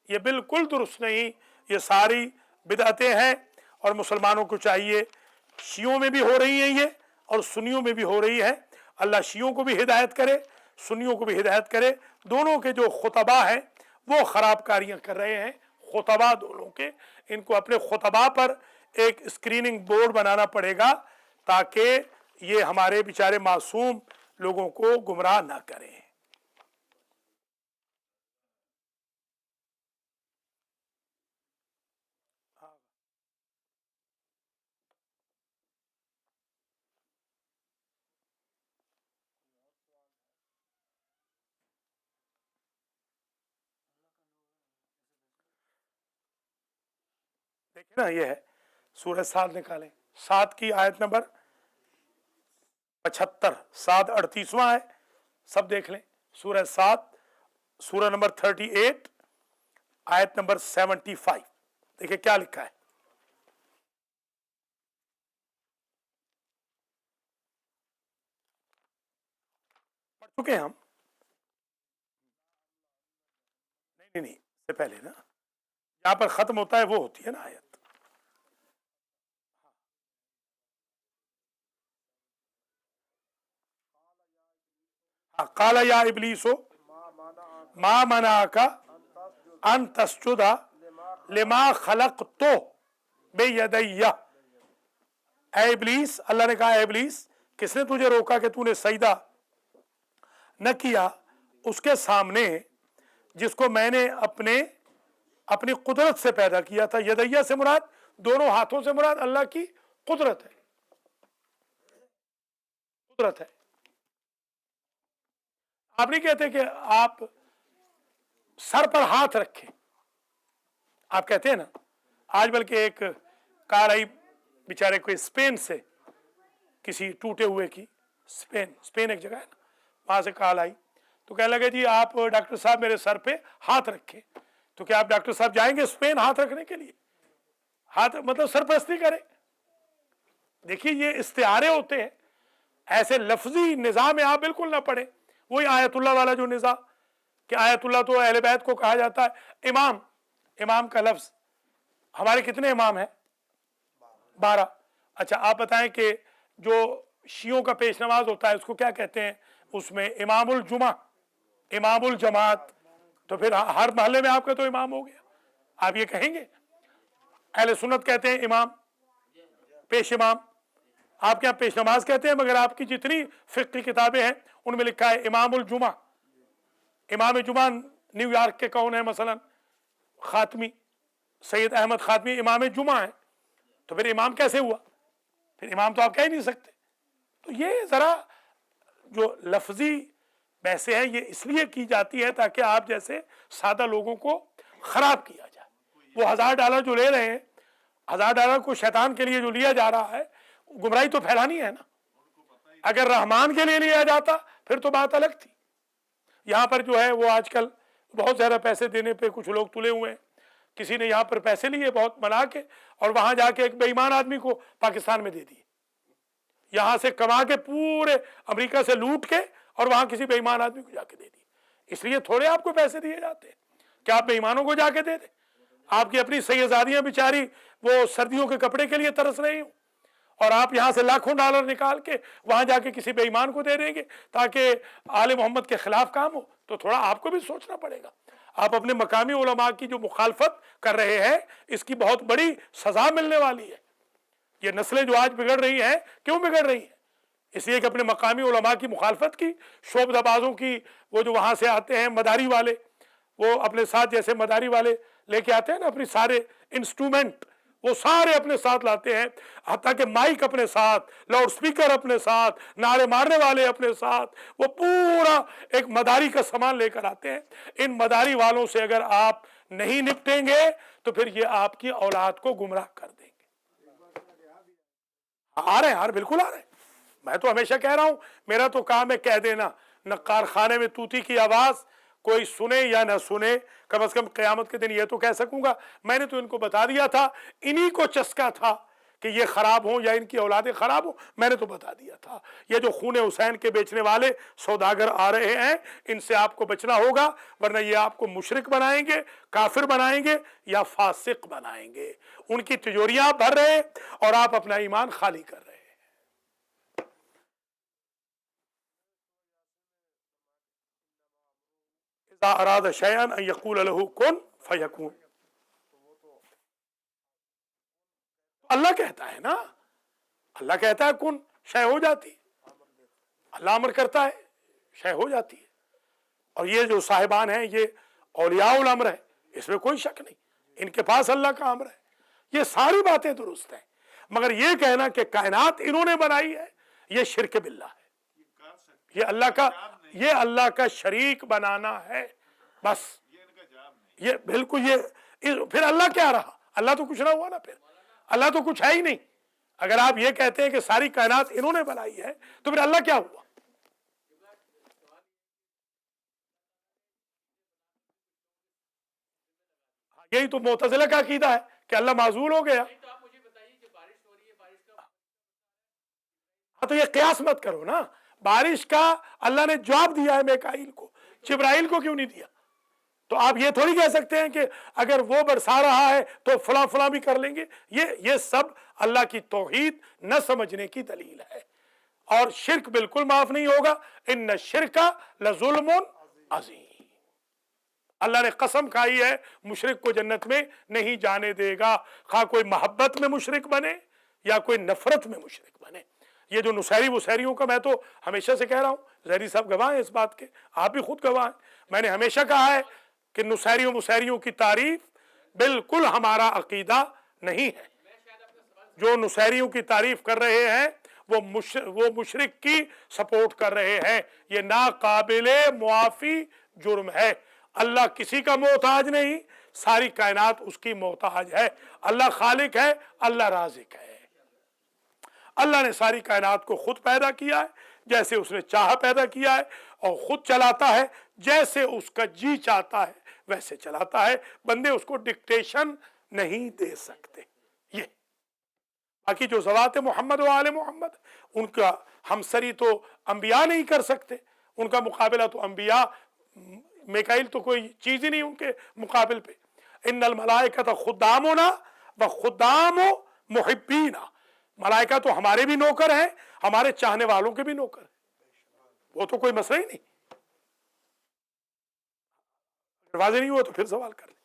ये बिल्कुल दुरुस्त नहीं, ये सारी बिदअतें हैं। और मुसलमानों को चाहिए, शियों में भी हो रही है ये और सुन्नियों में भी हो रही है, अल्लाह शियों को भी हिदायत करे, सुन्नियों को भी हिदायत करे। दोनों के जो खुतबा हैं वो खराब कारियां कर रहे हैं, खुतबा दोनों के। इनको अपने खुतबा पर एक स्क्रीनिंग बोर्ड बनाना पड़ेगा ताकि ये हमारे बेचारे मासूम लोगों को गुमराह ना करें। देखिए ना, ये है सूरह साद निकालें, साद की आयत नंबर 75, साद 38वां है, सब देख लें। सूरह साद, सूरह नंबर 38, आयत नंबर 75। देखिए क्या लिखा है। पढ़ चुके हैं हम? नहीं नहीं नहीं, से पहले ना, यहां पर खत्म होता है वो होती है ना आयत। हाँ, काला या इबलीसो मा मनाका अन तस्जुदा लिमा खलक़तु बियदैया। ऐ इब्लीस, अल्लाह ने कहा ऐ इब्लीस, किसने तुझे रोका कि तूने सजदा न किया उसके सामने जिसको मैंने अपनी कुदरत से पैदा किया था। यदैया से मुराद, दोनों हाथों से मुराद अल्लाह की कुदरत है, कुदरत है। आप नहीं कहते कि आप सर पर हाथ रखें, आप कहते हैं ना। आज बल्कि एक कार आई बेचारे कोई स्पेन से, किसी टूटे हुए की, स्पेन एक जगह है ना, वहां से कॉल आई तो कहने लगे जी आप डॉक्टर साहब मेरे सर पे हाथ रखें। तो क्या आप डॉक्टर साहब जाएंगे स्पेन हाथ रखने के लिए? हाथ मतलब सरपरस्ती करें। देखिए ये इस्तिआरे होते हैं, ऐसे लफ्जी निज़ाम में आप बिल्कुल ना पढ़े। वही आयतुल्लाह वाला जो निज़ाम कि आयतुल्लाह तो अहले बैत को कहा जाता है। इमाम, इमाम का लफ्ज, हमारे कितने इमाम हैं? 12। अच्छा आप बताएं कि जो शियों का पेश नमाज होता है उसको क्या कहते हैं? उसमें इमामुल जुमा, इमामुल जमात। तो फिर हर महल्ले में आपका तो इमाम हो गया, आप ये कहेंगे? अहले सुन्नत कहते हैं इमाम, पेश इमाम। आप क्या पेश नमाज कहते हैं, मगर आपकी जितनी फिक्र की किताबें हैं उनमें लिखा है इमामुल जुमा। इमाम जुमा न्यूयॉर्क के कौन है? मसलन खातमी, सैयद अहमद खातमी इमाम जुमा है। तो फिर इमाम कैसे हुआ? फिर इमाम तो आप कह ही नहीं सकते। तो ये जरा जो लफ्जी बहसें हैं ये इसलिए की जाती है ताकि आप जैसे सादा लोगों को खराब किया जाए। वो $1000 जो ले रहे हैं, $1000 को शैतान के लिए जो लिया जा रहा है, गुमराही तो फैलानी है ना। अगर रहमान के लिए लिया जाता फिर तो बात अलग थी। यहाँ पर जो है वो आजकल बहुत ज्यादा पैसे देने पे कुछ लोग तुले हुए हैं। किसी ने यहाँ पर पैसे लिए बहुत बना के और वहां जाके एक बेईमान आदमी को पाकिस्तान में दे दिए। यहां से कमा के पूरे अमेरिका से लूट के और वहां किसी बेईमान आदमी को जाके दे दिए। इसलिए थोड़े आपको पैसे दिए जाते हैं कि आप बेईमानों को जाके दे दें। आपकी अपनी सैयदादियां बेचारी वो सर्दियों के कपड़े के लिए तरस रही हूं और आप यहां से लाखों डॉलर निकाल के वहां जाके किसी बेईमान को दे देंगे ताकि आले मोहम्मद के खिलाफ काम हो। तो थोड़ा आपको भी सोचना पड़ेगा। आप अपने मकामी उलमा की जो मुखालफत कर रहे हैं इसकी बहुत बड़ी सजा मिलने वाली है। ये नस्लें जो आज बिगड़ रही हैं, क्यों बिगड़ रही हैं? इसलिए कि अपने मकामी उलमा की मुखालफत की, शोबदबाजों की, वो जो वहां से आते हैं मदारी वाले, वो अपने साथ जैसे मदारी वाले लेके आते हैं ना अपने सारे इंस्ट्रूमेंट, वो सारे अपने साथ लाते हैं, हत्ता कि माइक अपने साथ, लाउड स्पीकर अपने साथ, नारे मारने वाले अपने साथ, वो पूरा एक मदारी का सामान लेकर आते हैं। इन मदारी वालों से अगर आप नहीं निपटेंगे तो फिर ये आपकी औलाद को गुमराह कर देंगे। आ रहे हैं, बिल्कुल आ रहे हैं। मैं तो हमेशा कह रहा हूं, मेरा तो काम है कह देना, न कारखाने में तूती की आवाज कोई सुने या न सुने, कम से कम क़यामत के दिन ये तो कह सकूंगा मैंने तो इनको बता दिया था। इन्हीं को चस्का था कि ये खराब हो या इनकी औलादें खराब हो, मैंने तो बता दिया था। ये जो खून हुसैन के बेचने वाले सौदागर आ रहे हैं, इनसे आपको बचना होगा, वरना ये आपको मुशरिक बनाएंगे, काफिर बनाएंगे या फासिक बनाएंगे। उनकी तिजोरियां भर रहे हैं और आप अपना ईमान खाली कर रहे हैं। इज़ा अरादा शयअन अन यक़ूल लहू कुन फयकून। अल्लाह कहता है ना, अल्लाह कहता है कुन, शय हो जाती है। अल्लाह अमर करता है, शय हो जाती है। और ये जो साहिबान हैं ये औलियाउल अम्र है, इसमें कोई शक नहीं, इनके पास अल्लाह का अम्र है। ये सारी बातें दुरुस्त हैं, मगर ये कहना कि कायनात इन्होंने बनाई है, ये शिर्क बिल्लाह है। ये अल्लाह का शरीक बनाना है बस। ये बिल्कुल ये फिर अल्लाह क्या रहा? अल्लाह तो कुछ ना हुआ ना, फिर अल्लाह तो कुछ है ही नहीं। अगर आप ये कहते हैं कि सारी कायनात इन्होंने बनाई है तो फिर अल्लाह क्या हुआ? यही तो मुअतज़िला का अकीदा है कि अल्लाह माज़ूल हो गया। तो आप मुझे बताइए कि बारिश हो रही है, बारिश का हाँ, तो ये कयास मत करो ना। बारिश का अल्लाह ने जवाब दिया है मीकाईल को, जिब्राइल को क्यों नहीं दिया? तो आप ये थोड़ी कह सकते हैं कि अगर वो बरसा रहा है तो फला फला भी कर लेंगे। ये सब अल्लाह की तौहीद न समझने की दलील है। और शिर्क बिल्कुल माफ नहीं होगा। इन्न शिर्का लज़ुल्मुन अज़ीम। अल्लाह ने कसम खाई है मुशरिक को जन्नत में नहीं जाने देगा, खा कोई मोहब्बत में मुशरिक बने या कोई नफरत में मुशरिक बने। ये जो नुसैरी वसैरियों का, मैं तो हमेशा से कह रहा हूँ, जहरी साहब गवाह हैं इस बात के, आप भी खुद गवाह हैं, मैंने हमेशा कहा है कि नुसैरियों वसैरियों की तारीफ बिल्कुल हमारा अकीदा नहीं है। जो नुसैरियों की तारीफ कर रहे हैं वो मुशरिक की सपोर्ट कर रहे हैं। ये नाकाबिले मुआफी जुर्म है। अल्लाह किसी का मोहताज नहीं, सारी कायनात उसकी मोहताज है। अल्लाह खालिक है, अल्लाह राज़िक है। अल्लाह ने सारी कायनात को खुद पैदा किया है जैसे उसने चाह पैदा किया है, और खुद चलाता है जैसे उसका जी चाहता है वैसे चलाता है। बंदे उसको डिक्टेशन नहीं दे सकते। ये बाकी जो ज़वात मोहम्मद व आले मोहम्मद, उनका हमसरी तो अंबिया नहीं कर सकते, उनका मुकाबला तो अंबिया, मिकाइल तो कोई चीज ही नहीं उनके मुकाबिल पे। इन्नल मलाइकत खुद्दामुना व खुद्दामु मुहिब्बीना, मलाइका तो हमारे भी नौकर हैं, हमारे चाहने वालों के भी नौकर हैं, वो तो कोई मसला ही नहीं। वाज़ेह नहीं हुआ तो फिर सवाल कर ले।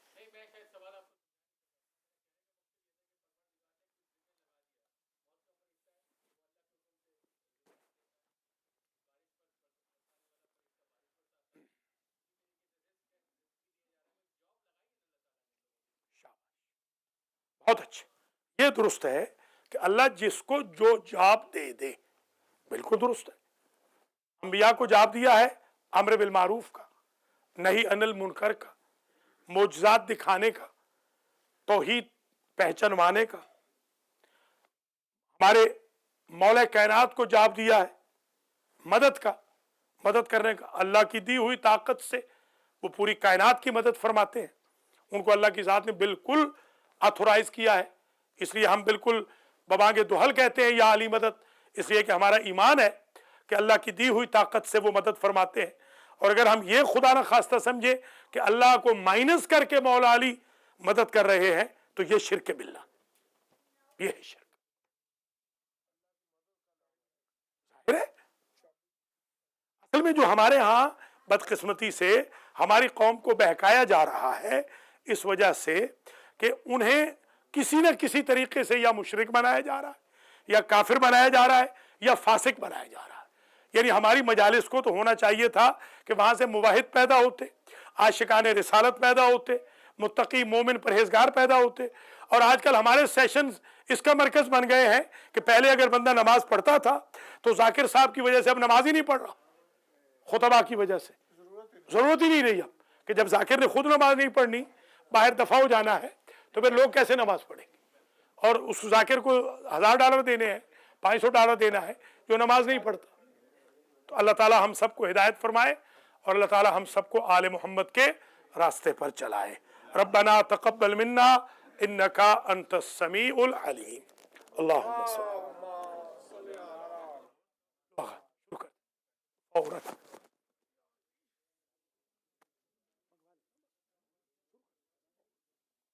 बहुत अच्छे, ये दुरुस्त है कि अल्लाह जिसको जो जॉब दे दे, बिल्कुल दुरुस्त है। अंबिया को जॉब दिया है अम्र बिल मारूफ का, नहीं अनिल मुनकर का, मोजज़ात दिखाने का, तौहीद पहचानवाने का। हमारे मौला कायनात को जॉब दिया है मदद का, मदद करने का। अल्लाह की दी हुई ताकत से वो पूरी कायनात की मदद फरमाते हैं। उनको अल्लाह की ज़ात ने बिल्कुल ऑथोराइज किया है, इसलिए हम बिल्कुल बबांगे दुहल कहते हैं या अली मदद, इसलिए कि हमारा ईमान है कि अल्लाह की दी हुई ताकत से वो मदद फरमाते हैं। और अगर हम ये खुदा न खास्ता समझे कि अल्लाह को माइनस करके मौला अली मदद कर रहे हैं तो ये शिर्क बिल्ला, ये है शिर्क। असल में जो हमारे यहाँ बदकिस्मती से हमारी कौम को बहकाया जा रहा है इस वजह से कि उन्हें किसी न किसी तरीके से या मुशरिक बनाया जा रहा है, या काफिर बनाया जा रहा है, या फासिक बनाया जा रहा है। यानी हमारी मजालिस को तो होना चाहिए था कि वहां से मुवाहिद पैदा होते, आशिकाने रिसालत पैदा होते, मुत्तकी मोमिन परहेजगार पैदा होते। और आजकल हमारे सेशंस इसका मरकज बन गए हैं कि पहले अगर बंदा नमाज पढ़ता था तो जाकिर साहब की वजह से अब नमाज ही नहीं पढ़ रहा, खुतबा की वजह से जरूरत ही नहीं रही अब, कि जब जाकिर ने खुद नमाज नहीं पढ़नी, बाहर दफा हो जाना है, तो फिर लोग कैसे नमाज पढ़ेंगे। और उस जाकिर को $1000 देने हैं, $500 देना है जो नमाज नहीं पढ़ता। तो अल्लाह ताला हम सबको हिदायत फरमाए और अल्लाह ताला हम सबको आले मोहम्मद के रास्ते पर चलाए। रब्बना तक़ब्बल मिन्ना इन्नका अंतस समीउल अलीम। अल्लाहुम्मा